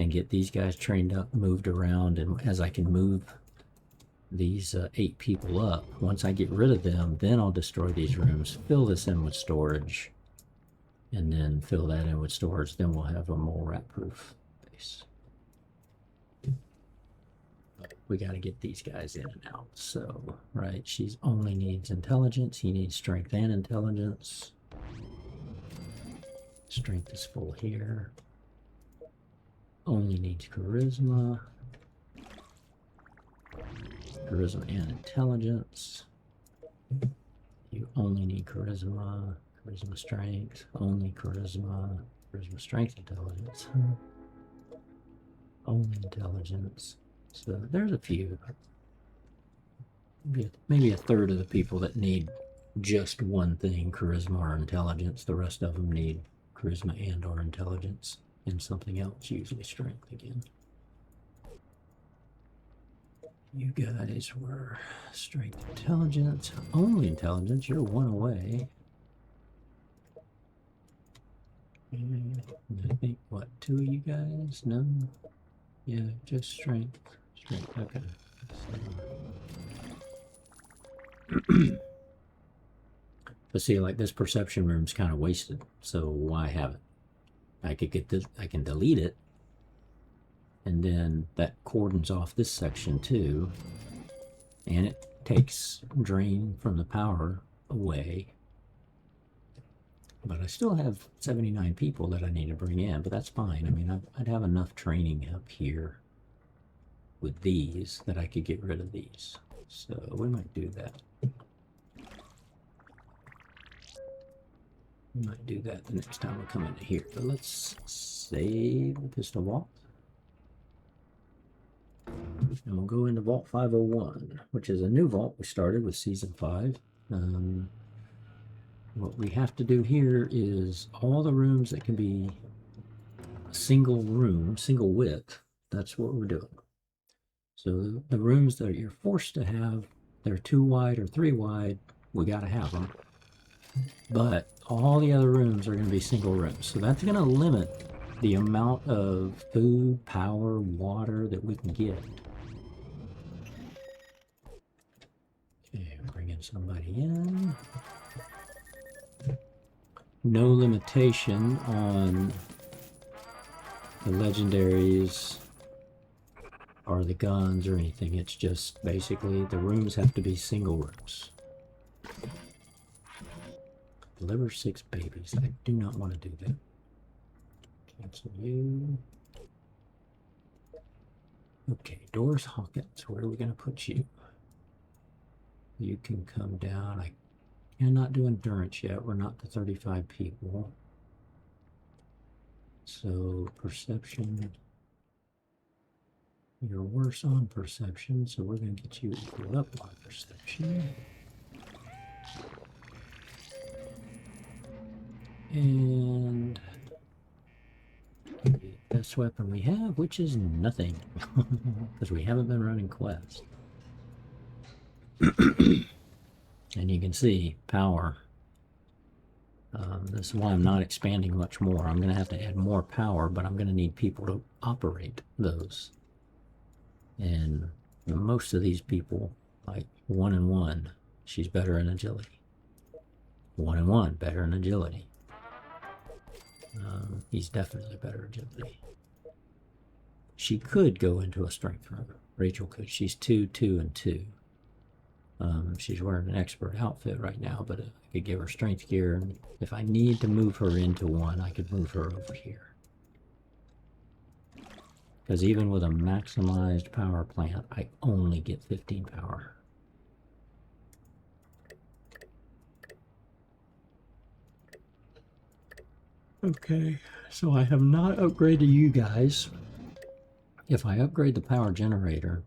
and get these guys trained up, moved around, and as I can move these 8 people up, once I get rid of them, then I'll destroy these rooms, fill this in with storage, and then fill that in with storage. Then we'll have a mole rat proof base. We got to get these guys in and out. So, right, she's only needs intelligence. He needs strength and intelligence. Strength is full here. Only needs charisma. Charisma and intelligence. You only need charisma. Charisma strength. Only charisma. Charisma strength intelligence. Only intelligence. So there's a few. Maybe a third of the people that need just one thing, charisma or intelligence. The rest of them need charisma and or intelligence and something else, usually strength again. You guys were strength, intelligence, only intelligence. You're 1 away. And I think, what, 2 of you guys? No? Yeah, just strength. Strength, okay. So. But see, like, this perception room's kind of wasted, so why have it? I could get this, I can delete it, and then that cordons off this section too, and it takes drain from the power away. But I still have 79 people that I need to bring in, but that's fine. I mean, I'd have enough training up here with these that I could get rid of these. So we might do that. We might do that the next time we come into here. But let's save the pistol vault. And we'll go into Vault 501, which is a new vault we started with Season 5. What we have to do here is all the rooms that can be a single room, single width, that's what we're doing. So the rooms that you're forced to have, they're 2 wide or 3 wide, we got to have them. But all the other rooms are going to be single rooms. So that's going to limit the amount of food, power, water that we can get. Okay, bringing somebody in. No limitation on the legendaries or the guns or anything. It's just basically the rooms have to be single rooms. Deliver 6 babies. I do not want to do that. Cancel you. Okay, Doris Hawkins. Where are we going to put you? You can come down. I cannot do endurance yet. We're not to 35 people. So perception. You're worse on perception, so we're going to get you equal up on perception. And the best weapon we have, which is nothing, because we haven't been running quests. And you can see power. This is why I'm not expanding much more. I'm going to have to add more power, but I'm going to need people to operate those. And most of these people, like 1 and 1, she's better in agility. 1 and 1, better in agility. He's definitely better agility. She could go into a strength room. Rachel could. She's 2, 2, and 2. She's wearing an expert outfit right now, but I could give her strength gear. And if I need to move her into 1, I could move her over here. Because even with a maximized power plant, I only get 15 power. Okay, so I have not upgraded you guys. If I upgrade the power generator,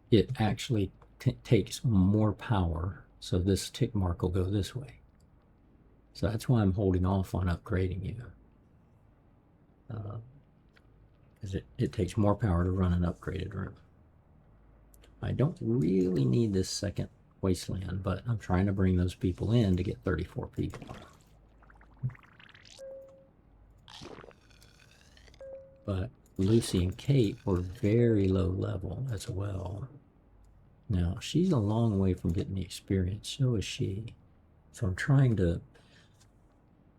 it actually takes more power, so this tick mark will go this way. So that's why I'm holding off on upgrading you. Because it takes more power to run an upgraded room. I don't really need this second wasteland, but I'm trying to bring those people in to get 34 people. But Lucy and Kate were very low level as well. Now, she's a long way from getting the experience, so is she. So I'm trying to,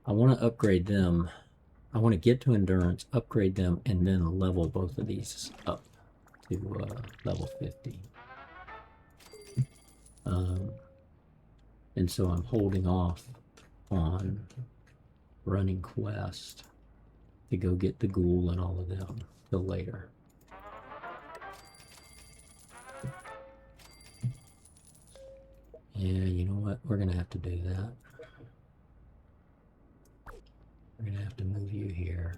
I want to upgrade them. I want to get to endurance, upgrade them, and then level both of these up to level 50. And so I'm holding off on running quest to go get the ghoul and all of them till later. Yeah, you know what? We're going to have to do that. We're going to have to move you here.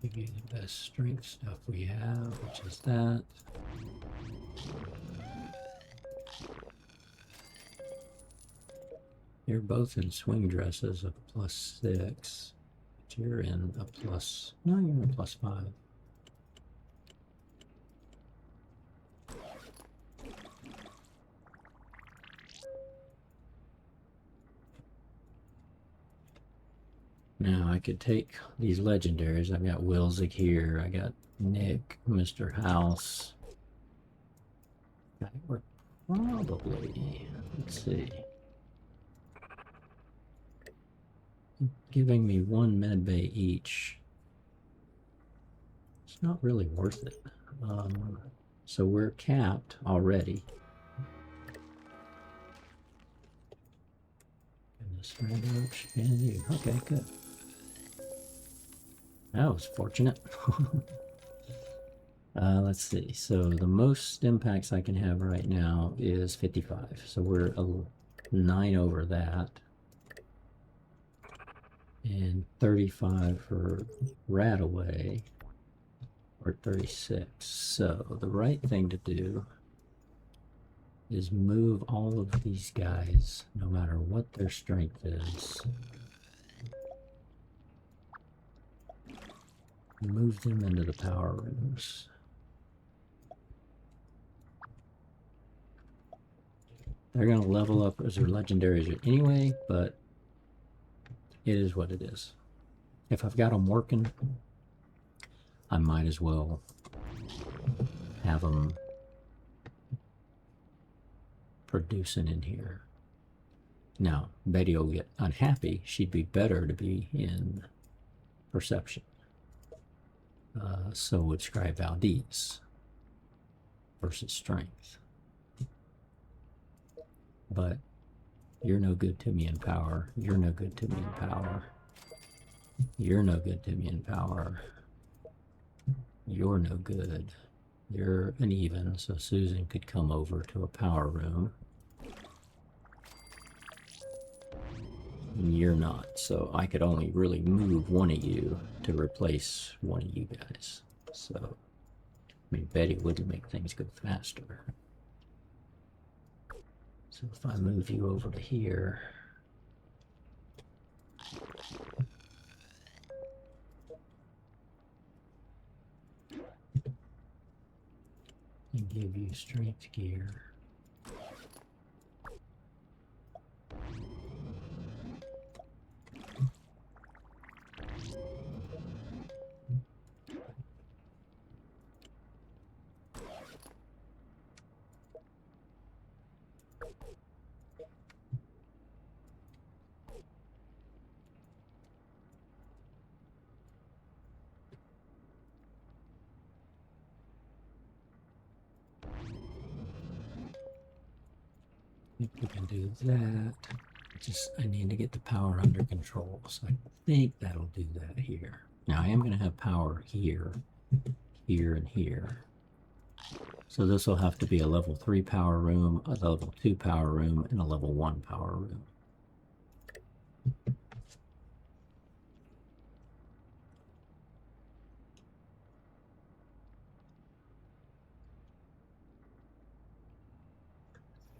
Give you the best strength stuff we have, which is that. You're both in swing dresses of +6. But you're in a plus, no, you're in a +5. Now I could take these legendaries. I've got Wilzig here. I got Nick, Mr. House. I think we're probably, let's see, giving me 1 med bay each. It's not really worth it. So we're capped already. And this red oak and you. Okay, good. That was fortunate. Let's see. So the most impacts I can have right now is 55. So we're 9 over that. And 35 for Radaway, or 36. So the right thing to do is move all of these guys, no matter what their strength is. Move them into the power rooms. They're going to level up as their legendaries anyway, but it is what it is. If I've got them working, I might as well have them producing in here. Now, Betty will get unhappy. She'd be better to be in perception. So would Scribe Valdez versus strength. But you're no good to me in power. You're no good to me in power. You're no good to me in power. You're no good. You're an even, so Susan could come over to a power room. And you're not, so I could only really move one of you to replace one of you guys. So, I mean, Betty would make things go faster. So if I move you over to here, and give you strength gear. I think we can do that. I need to get the power under control. So I think that'll do that here. Now I am going to have power here, here, and here. So this will have to be a level 3 power room, a level 2 power room, and a level 1 power room.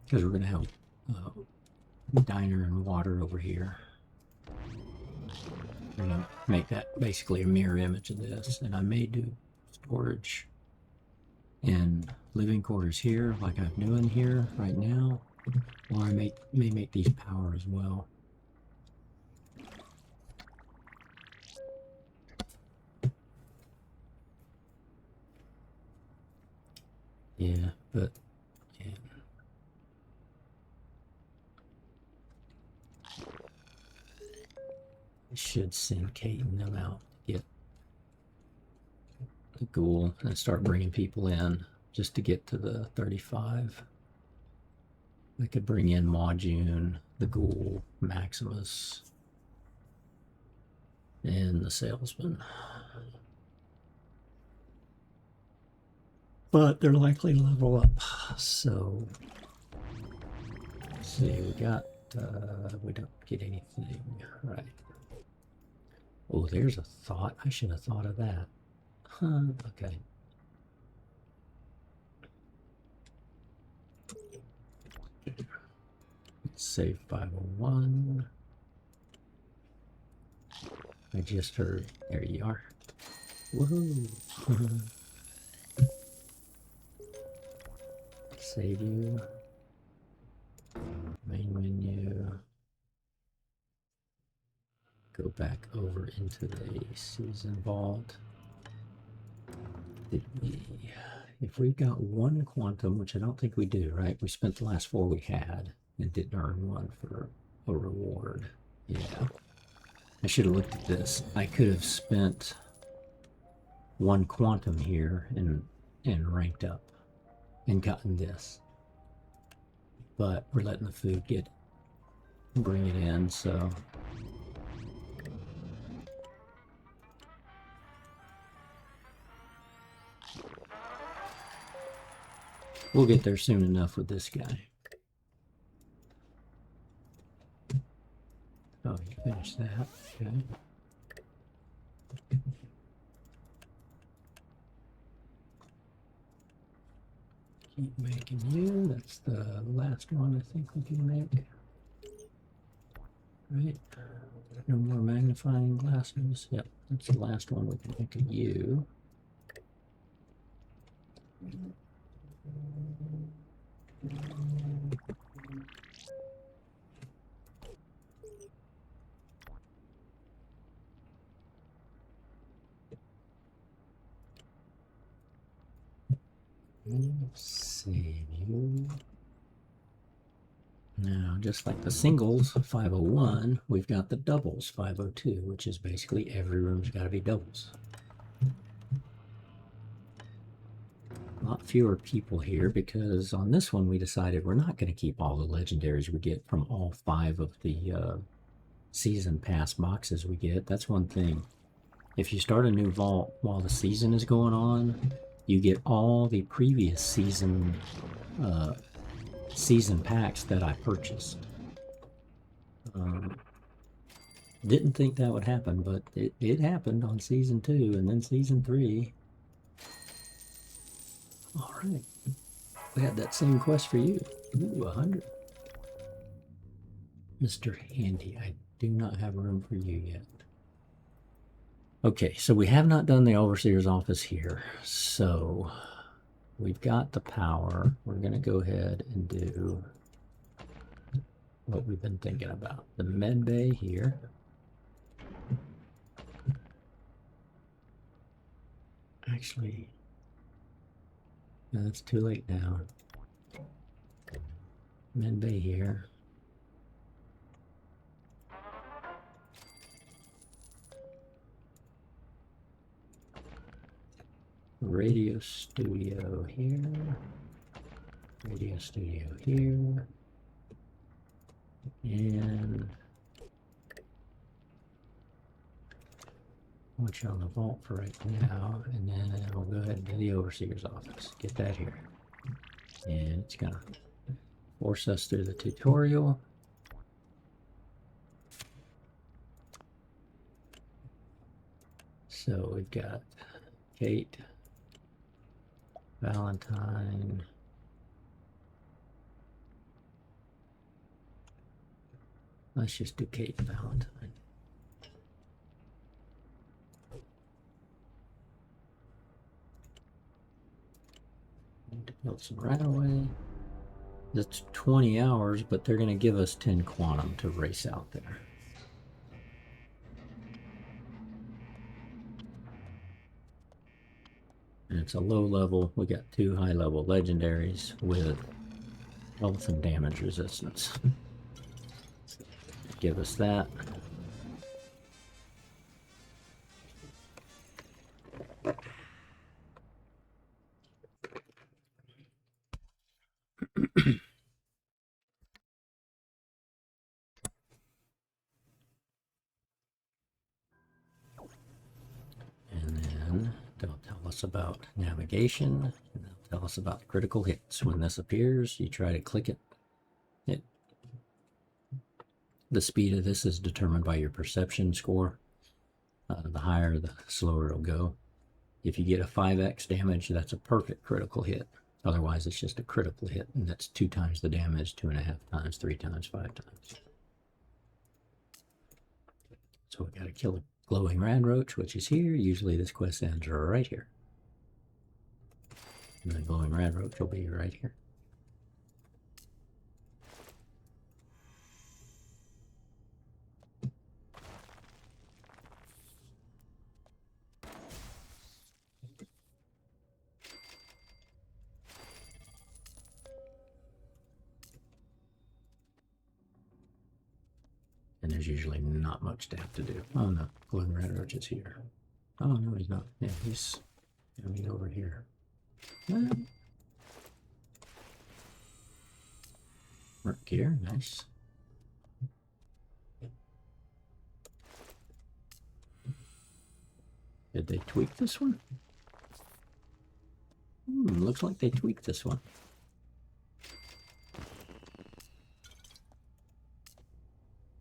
Because we're going to have diner and water over here. We're going to make that basically a mirror image of this. And I may do storage in living quarters here, like I'm doing here right now. Or I may make these power as well. Yeah, but yeah. I should send Kate and them out to get the ghoul and start bringing people in just to get to the 35. I could bring in Majun, the ghoul, Maximus, and the salesman. But they're likely to level up. So, let's see, we got, we don't get anything, right? Oh, there's a thought. I should have thought of that. Huh, okay. Save 501. I just heard, there you are. Woohoo! Save you. Main menu. Go back over into the season vault. If we've got one quantum, which I don't think we do, right? We spent the last 4 we had and didn't earn one for a reward. Yeah. I should have looked at this. I could have spent 1 quantum here and ranked up and gotten this. But we're letting the food bring it in, so we'll get there soon enough with this guy. Oh, you finished that. Okay. Keep making you. That's the last one I think we can make. Right. No more magnifying glasses. Yep, that's the last one we can make of you. Save you. Now, just like the singles 501, we've got the doubles 502, which is basically every room's got to be doubles. A lot fewer people here because on this one we decided we're not going to keep all the legendaries we get from all 5 of the season pass boxes we get. That's one thing. If you start a new vault while the season is going on, you get all the previous season packs that I purchased. Didn't think that would happen, but it happened on season 2 and then season 3. All right, we had that same quest for you. Ooh, 100. Mr. Handy, I do not have room for you yet. Okay, so we have not done the overseer's office here. So we've got the power. We're going to go ahead and do what we've been thinking about. The med bay here. Actually, no, it's too late now. Med bay here. Radio studio here. Radio studio here. And I'll put you on the vault for right now, and then we'll go ahead and do the overseer's office. Get that here. And it's gonna force us through the tutorial. So we've got Kate, Valentine, let's just do Kate and Valentine. Need to build some right away. That's 20 hours, but they're going to give us 10 quantum to race out there. And it's a low level. We got 2 high level legendaries with health and damage resistance. Give us that. They'll tell us about navigation, and they'll tell us about critical hits. When this appears, you try to click it. The speed of this is determined by your perception score. The higher, the slower it'll go. If you get a 5x damage, that's a perfect critical hit. Otherwise, it's just a critical hit, and that's 2 times the damage, 2.5 times, 3 times, 5 times. So we got to kill a glowing radroach, which is here. Usually this quest ends right here. And the glowing radroach will be right here. And there's usually not much to have to do. Oh no, glowing radroach is here. Oh no, he's not. Yeah, he's over here. Work gear, nice. Did they tweak this one? Looks like they tweaked this one.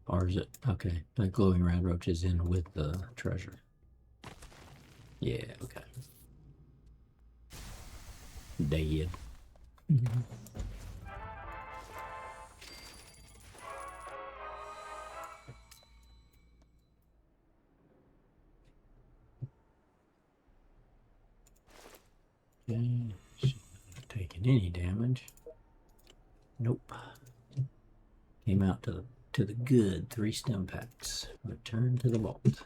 Or is it? Okay, the glowing rad roach is in with the treasure. Yeah, okay. Dead. Okay, she's not taking any damage. Nope. Came out to the good 3 stem packs. Return to the vault.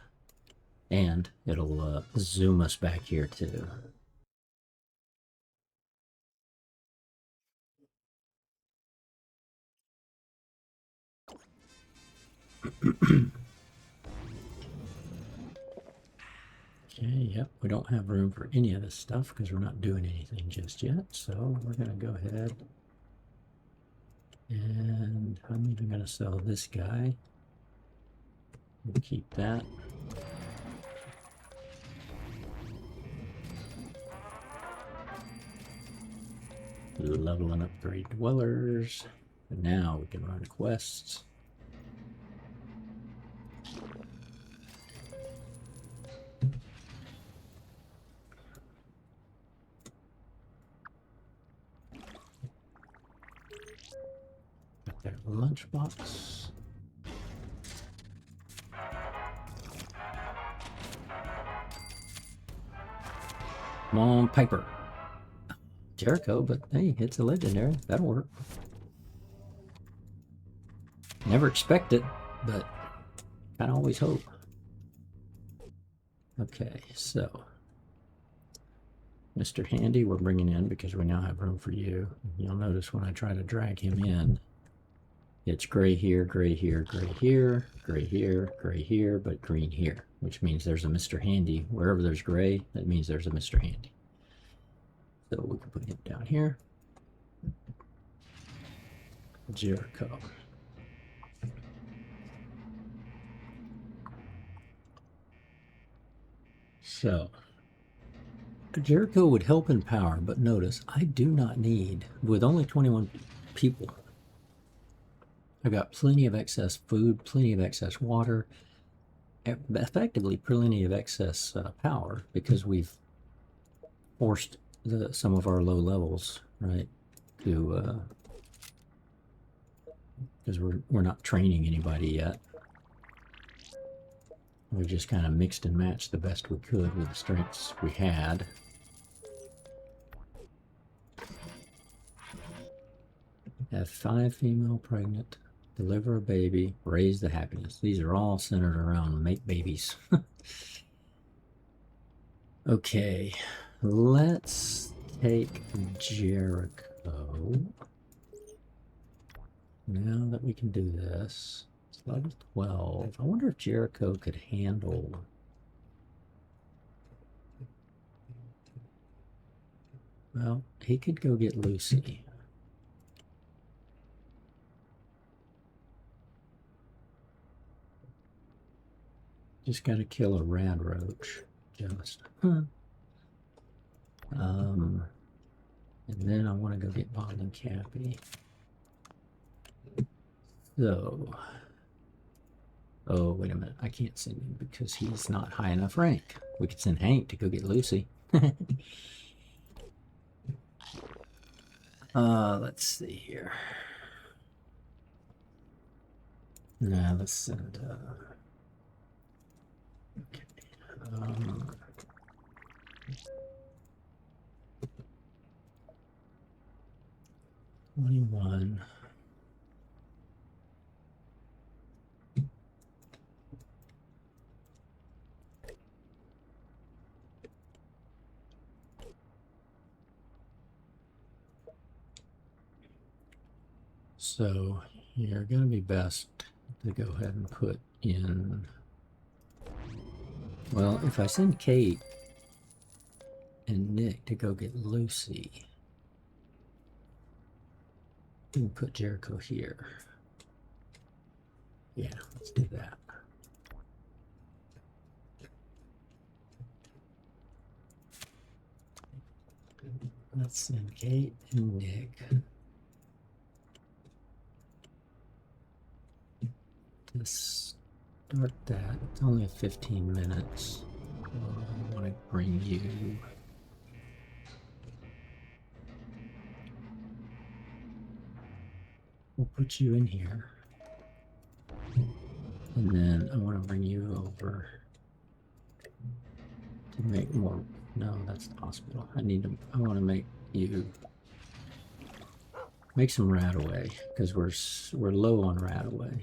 And it'll zoom us back here too. Okay, yep, we don't have room for any of this stuff because we're not doing anything just yet. So we're going to go ahead and I'm even going to sell this guy. We'll keep that. Level and upgrade dwellers. And now we can run quests. Got their lunchbox. Come on, Piper. Jericho, but hey, it's a legendary. That'll work. Never expect it, but kind of always hope. Okay, so Mr. Handy we're bringing in because we now have room for you. You'll notice when I try to drag him in, it's gray here, gray here, gray here, gray here, gray here, but green here, which means there's a Mr. Handy. Wherever there's gray, that means there's a Mr. Handy. So we can put him down here. Jericho. So Jericho would help in power, but notice I do not need, with only 21 people, I've got plenty of excess food, plenty of excess water, effectively plenty of excess power because we've forced some of our low levels, right, to because we're not training anybody yet. We just kind of mixed and matched the best we could with the strengths we had. Have 5 female pregnant, deliver a baby, raise the happiness. These are all centered around make babies. Okay, let's take Jericho. Now that we can do this, it's level 12. I wonder if Jericho could handle. Well, he could go get Lucy. Just got to kill a rad roach. Just. And then I want to go get Bob and Cappy. So. Oh, wait a minute. I can't send him because he's not high enough rank. We could send Hank to go get Lucy. Let's see here. Nah, let's send. Okay. 21. So you're going to be best to go ahead and put in. Well, if I send Kate and Nick to go get Lucy, We can put Jericho here. Yeah, let's do that. Let's send Kate and Nick to start that. It's only 15 minutes. I want to bring you. We'll put you in here. And then I want to bring you over to make more. No, that's the hospital. I want to make you make some Radaway because we're low on Radaway.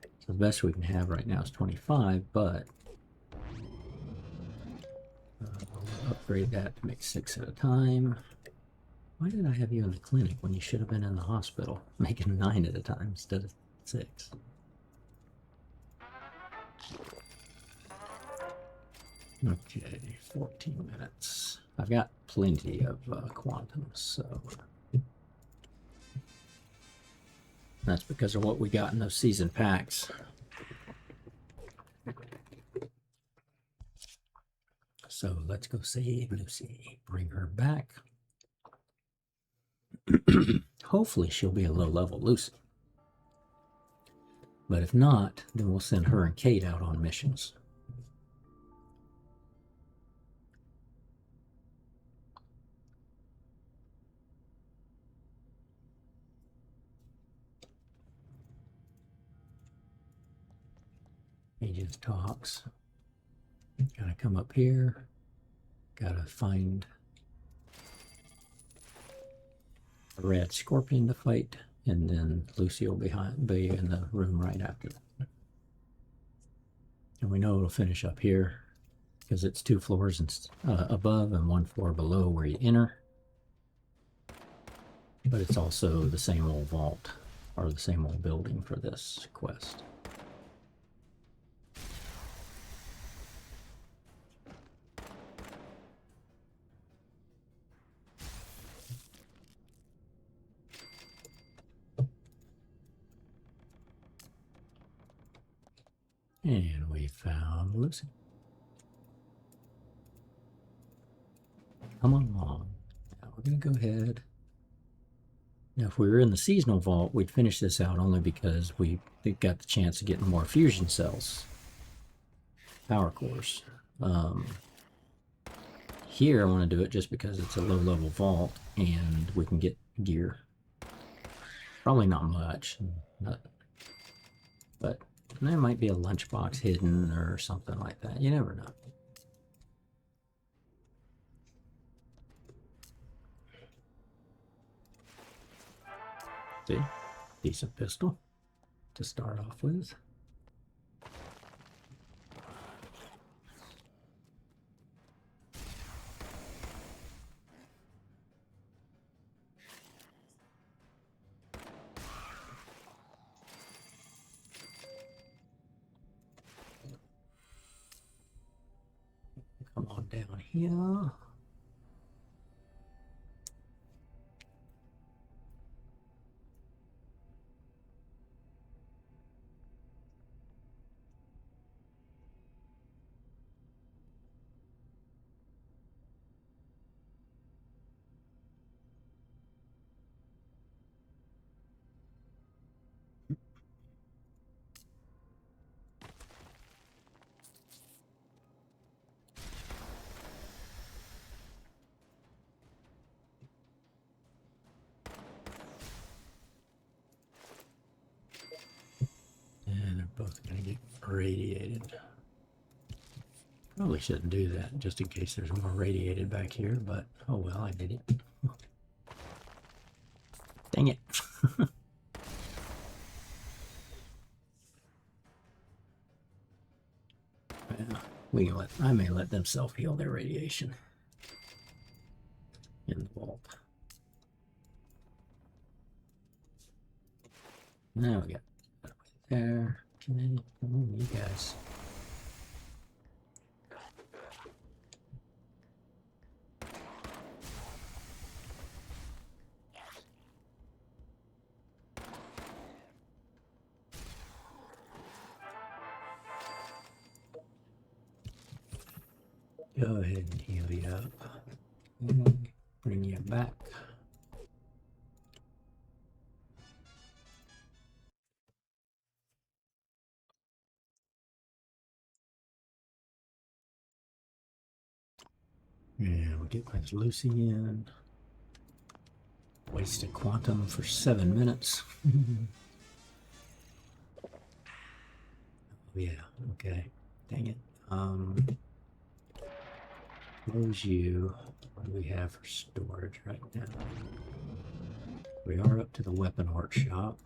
So the best we can have right now is 25, but we'll upgrade that to make 6 at a time. Why did I have you in the clinic when you should have been in the hospital making 9 at a time instead of 6? Okay, 14 minutes. I've got plenty of quantums, so that's because of what we got in those season packs. So let's go save Lucy. Bring her back. Hopefully she'll be a low-level Lucy. But if not, then we'll send her and Kate out on missions. Agents talks. Gotta come up here. Gotta find a red scorpion to fight, and then Lucy will be in the room right after that. And we know it'll finish up here because it's 2 floors above and 1 floor below where you enter. But it's also the same old vault or the same old building for this quest. And we found Lucy. Come along. Now we're going to go ahead. Now, if we were in the seasonal vault, we'd finish this out only because we got the chance of getting more fusion cells, power cores. Here, I want to do it just because it's a low-level vault and we can get gear. Probably not much, but there might be a lunchbox hidden or something like that. You never know. See, decent pistol to start off with. Come on down here. And they're both going to get irradiated. Probably shouldn't do that just in case there's more radiated back here, but oh well, I did it. Dang it. Well, I may let them self-heal their radiation in the vault. Now we got that there. Okay, come on, you guys. Go ahead and heal you up. Okay, bring you back. Yeah, we'll get my Lucy in. Wasted quantum for 7 minutes. Oh, yeah, okay. Dang it. Close you. What do we have for storage right now? We are up to the weapon workshop.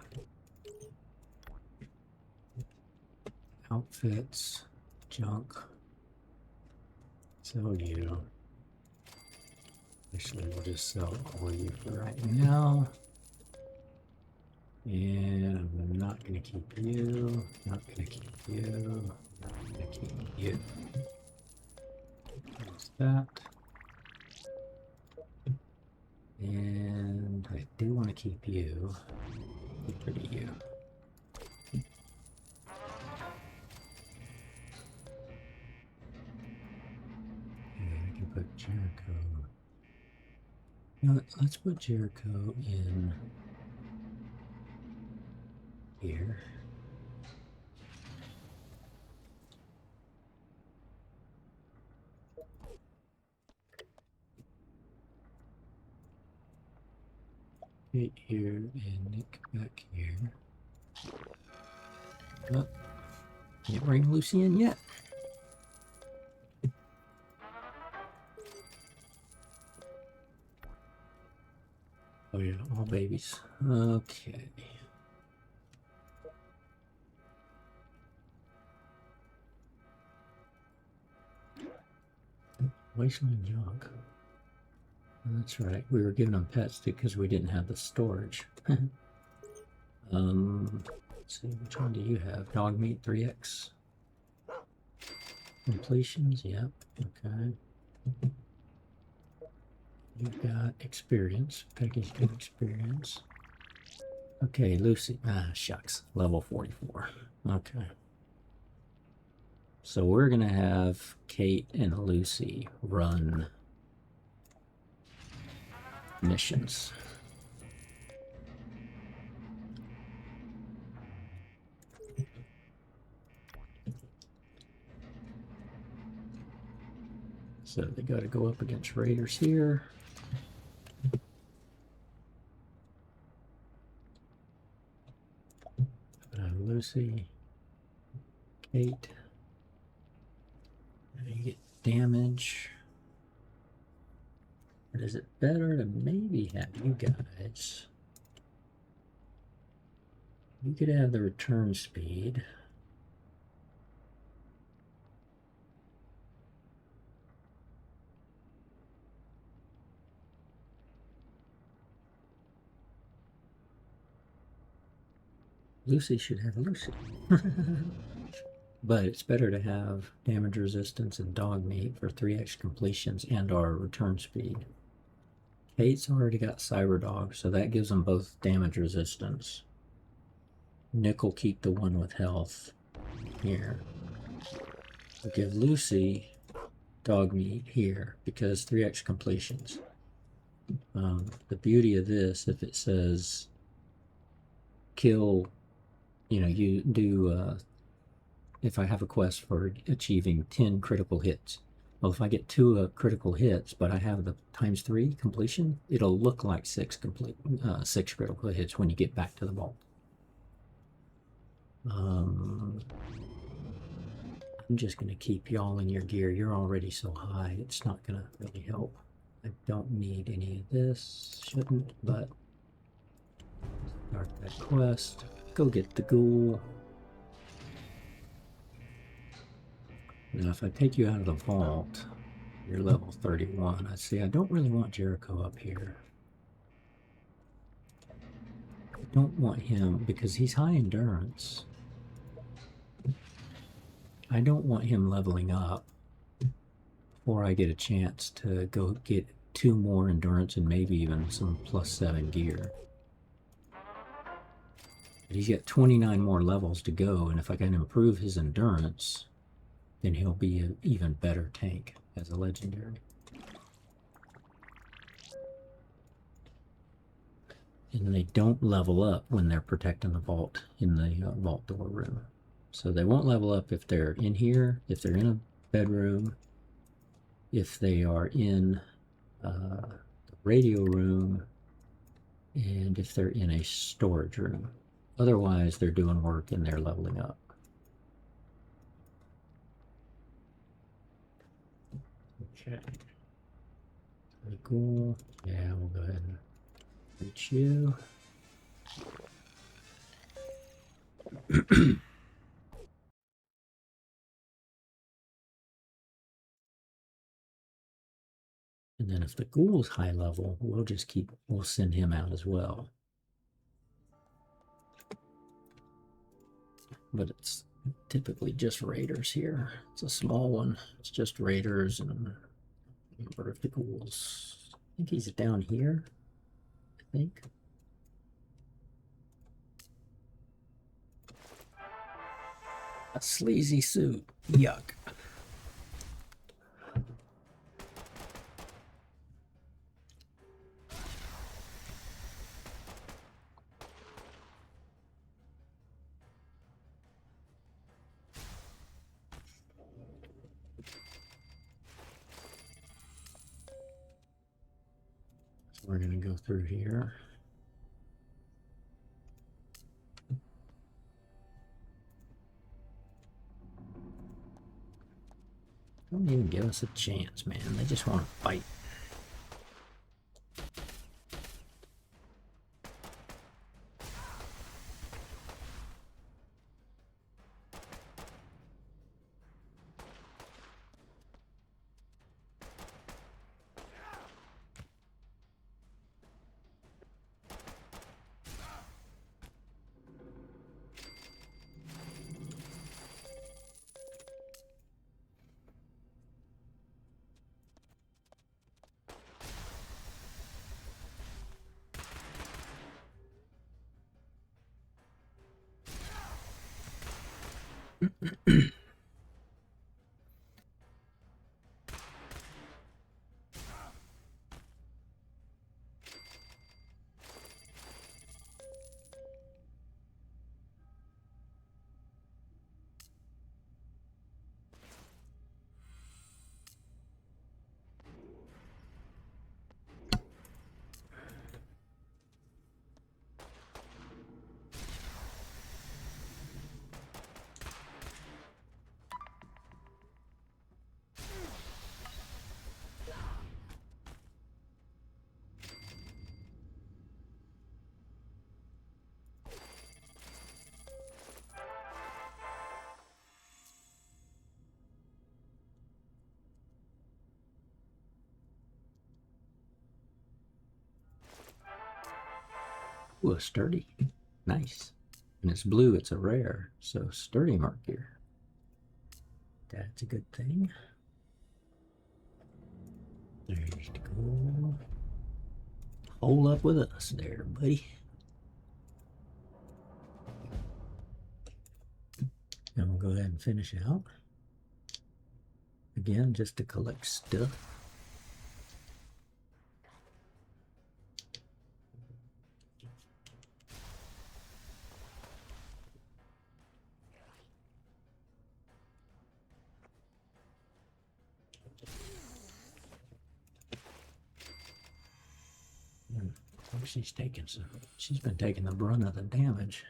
Outfits, junk. Sell you. Actually, we'll just sell all you for right now. And I'm not going to keep you. Not going to keep you. Not going to keep you. There's that. And I do want to keep you. Get rid of you. And I can put Jericho. You know what? Let's put Jericho in here. Kate here and Nick back here. Oh, can't bring Lucy in yet. Oh yeah, all babies. Okay. Wasteland junk. That's right. We were giving them pets because we didn't have the storage. Let's see, which one do you have? Dog meat 3x. Completions, yep. Okay. You've got experience. Peggy's got experience. Okay, Lucy. Ah, shucks. Level 44. Okay. So we're going to have Kate and Lucy run missions. So they got to go up against raiders here. Lucy, Kate. You get damage. But is it better to maybe have you guys? You could have the return speed. Lucy should have Lucy. But it's better to have damage resistance and dog meat for 3x completions and our return speed. Kate's already got Cyber Dog, so that gives them both damage resistance. Nick will keep the one with health here. We'll give Lucy dog meat here because 3x completions. The beauty of this, if it says kill, you do, if I have a quest for achieving 10 critical hits. Well, if I get 2 critical hits, but I have the ×3 completion, it'll look like 6 critical hits when you get back to the vault. I'm just going to keep y'all in your gear. You're already so high, it's not going to really help. I don't need any of this. Shouldn't, but start that quest. Go get the ghoul. Now, if I take you out of the vault, you're level 31. I see. I don't really want Jericho up here. I don't want him because he's high endurance. I don't want him leveling up before I get a chance to go get 2 more endurance and maybe even some +7 gear. But he's got 29 more levels to go, and if I can improve his endurance, then he'll be an even better tank as a legendary. And they don't level up when they're protecting the vault in the vault door room. So they won't level up if they're in here, if they're in a bedroom, if they are in the radio room, and if they're in a storage room. Otherwise, they're doing work and they're leveling up. Okay. Pretty cool. Yeah, we'll go ahead and reach you. And then if the ghoul's high level, we'll send him out as well. But it's typically just raiders here. It's a small one. It's just raiders and a number of the ghouls. I think he's down here. I think. A sleazy suit. Yuck. So we're going to go through here. Don't even give us a chance, man. They just want to fight. Ooh, a sturdy. Nice. And it's blue, it's a rare. So sturdy marker. That's a good thing. There's the goal. Hole up with us there, buddy. And we'll go ahead and finish out. Again, just to collect stuff. She's been taking the brunt of the damage.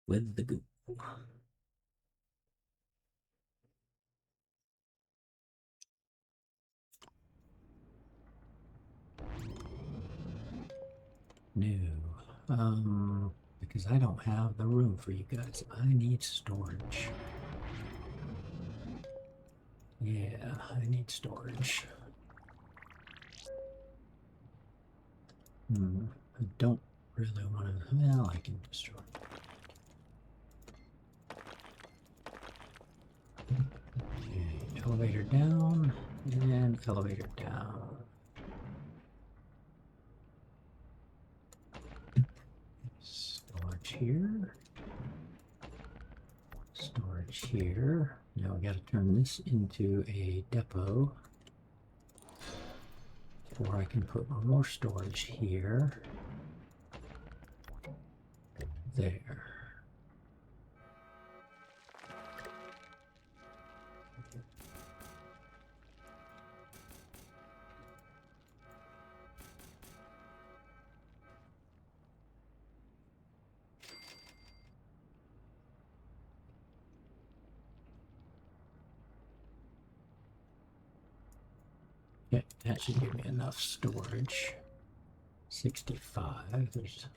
with the goo. No, because I don't have the room for you guys. I need storage. Yeah, I need storage. I don't really want to. Well, I can destroy. Okay, elevator down and elevator down. Storage here. Storage here. Now we got to turn this into a depot. Or I can put more storage here. There. Okay, that should give me enough storage. 65. There's.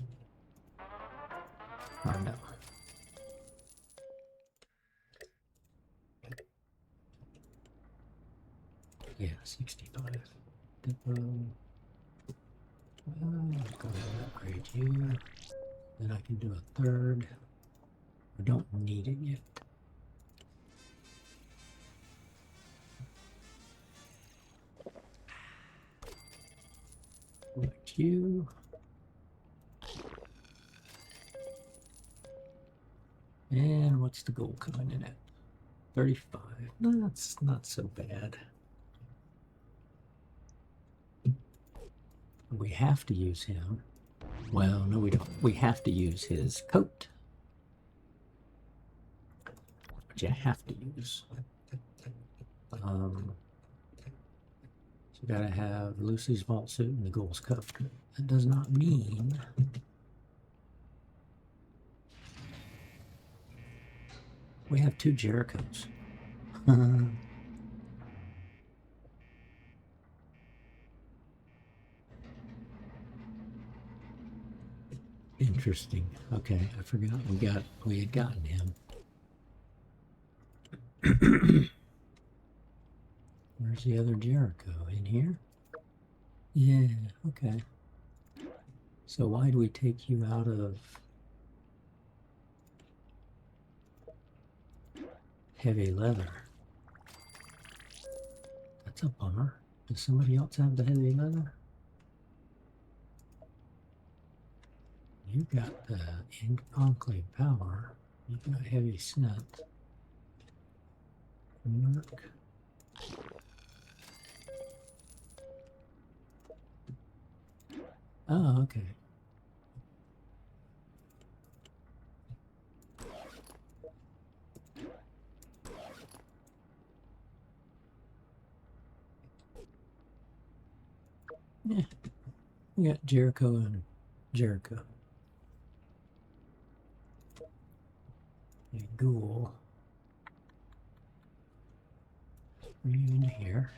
Oh no. Yeah, 65. Depot. Go ahead and upgrade you. Then I can do a third. I don't need it yet. Select you. And what's the goal coming in at? 35. No, that's not so bad. We have to use him. Well, no, we don't. We have to use his coat. Which you have to use. So you gotta have Lucy's vault suit and the ghoul's coat. That does not mean we have 2 Jerichos. Interesting. Okay, I forgot we had gotten him. Where's the other Jericho? In here? Yeah, okay. So why do we take you out of heavy leather? That's a bummer. Does somebody else have the heavy leather? You got the Enclave power. You got heavy scent. Work. Oh, okay. Yeah, we got Jericho and Jericho. A ghoul. Bring him in here.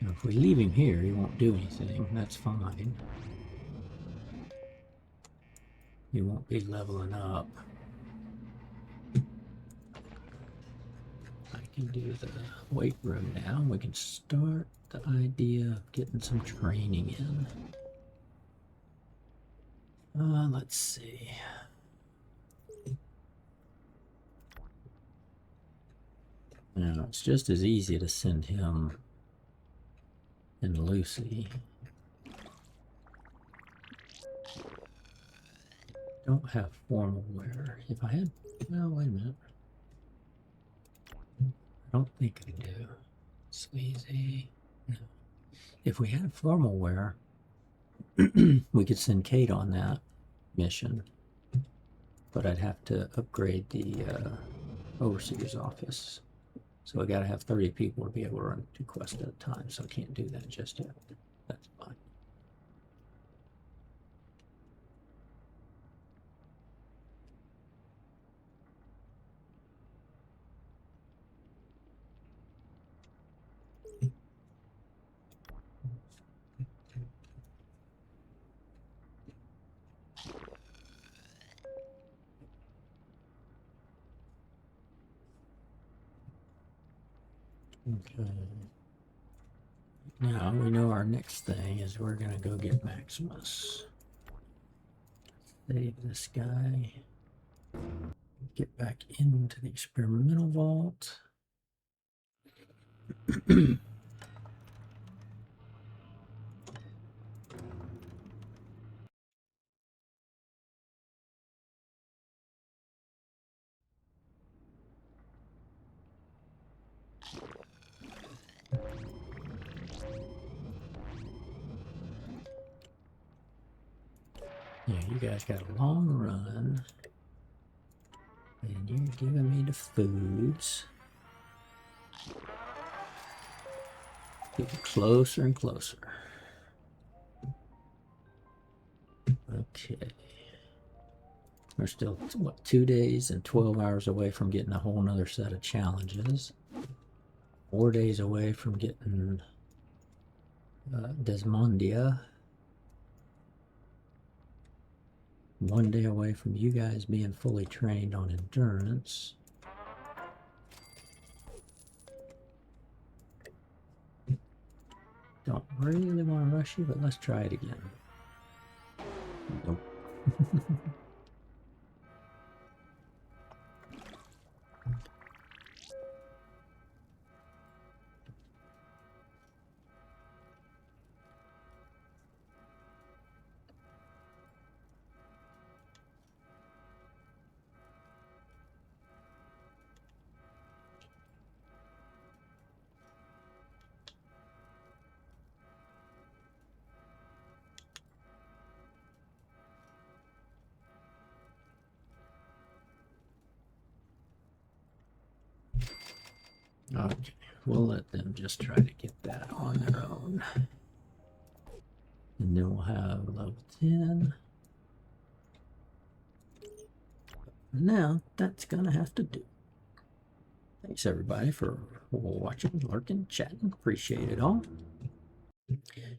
Now, if we leave him here, he won't do anything. That's fine. He won't be leveling up. I can do the weight room now. We can start the idea of getting some training in. Let's see. Now, it's just as easy to send him and Lucy. Don't have formal wear. If I had, well, wait a minute. I don't think I do. Sleazy. No. If we had formal wear, we could send Kate on that mission. But I'd have to upgrade the overseer's office. So I gotta have 30 people to be able to run 2 quests at a time, so I can't do that just yet. That's fine. Okay. Now we know our next thing is we're gonna go get Maximus. Save this guy. Get back into the experimental vault. Yeah, you guys got a long run. And you're giving me the foods. Getting closer and closer. Okay. We're still, what, 2 days and 12 hours away from getting a whole nother set of challenges. 4 days away from getting Desmondia. 1 day away from you guys being fully trained on endurance. Don't really want to rush you, but let's try it again. Nope. Okay, we'll let them just try to get that on their own. And then we'll have level 10. Now, that's gonna have to do. Thanks everybody for watching, lurking, chatting. Appreciate it all.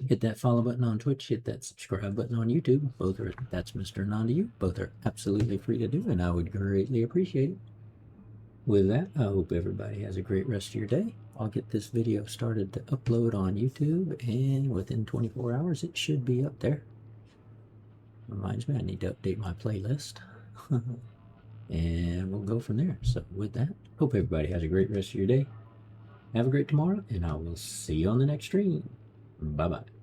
Hit that follow button on Twitch, hit that subscribe button on YouTube. Both are, that's Mr. Non-to-You. Both are absolutely free to do, and I would greatly appreciate it. With that, I hope everybody has a great rest of your day. I'll get this video started to upload on YouTube, and within 24 hours, it should be up there. Reminds me, I need to update my playlist. And we'll go from there. So with that, hope everybody has a great rest of your day. Have a great tomorrow, and I will see you on the next stream. Bye-bye.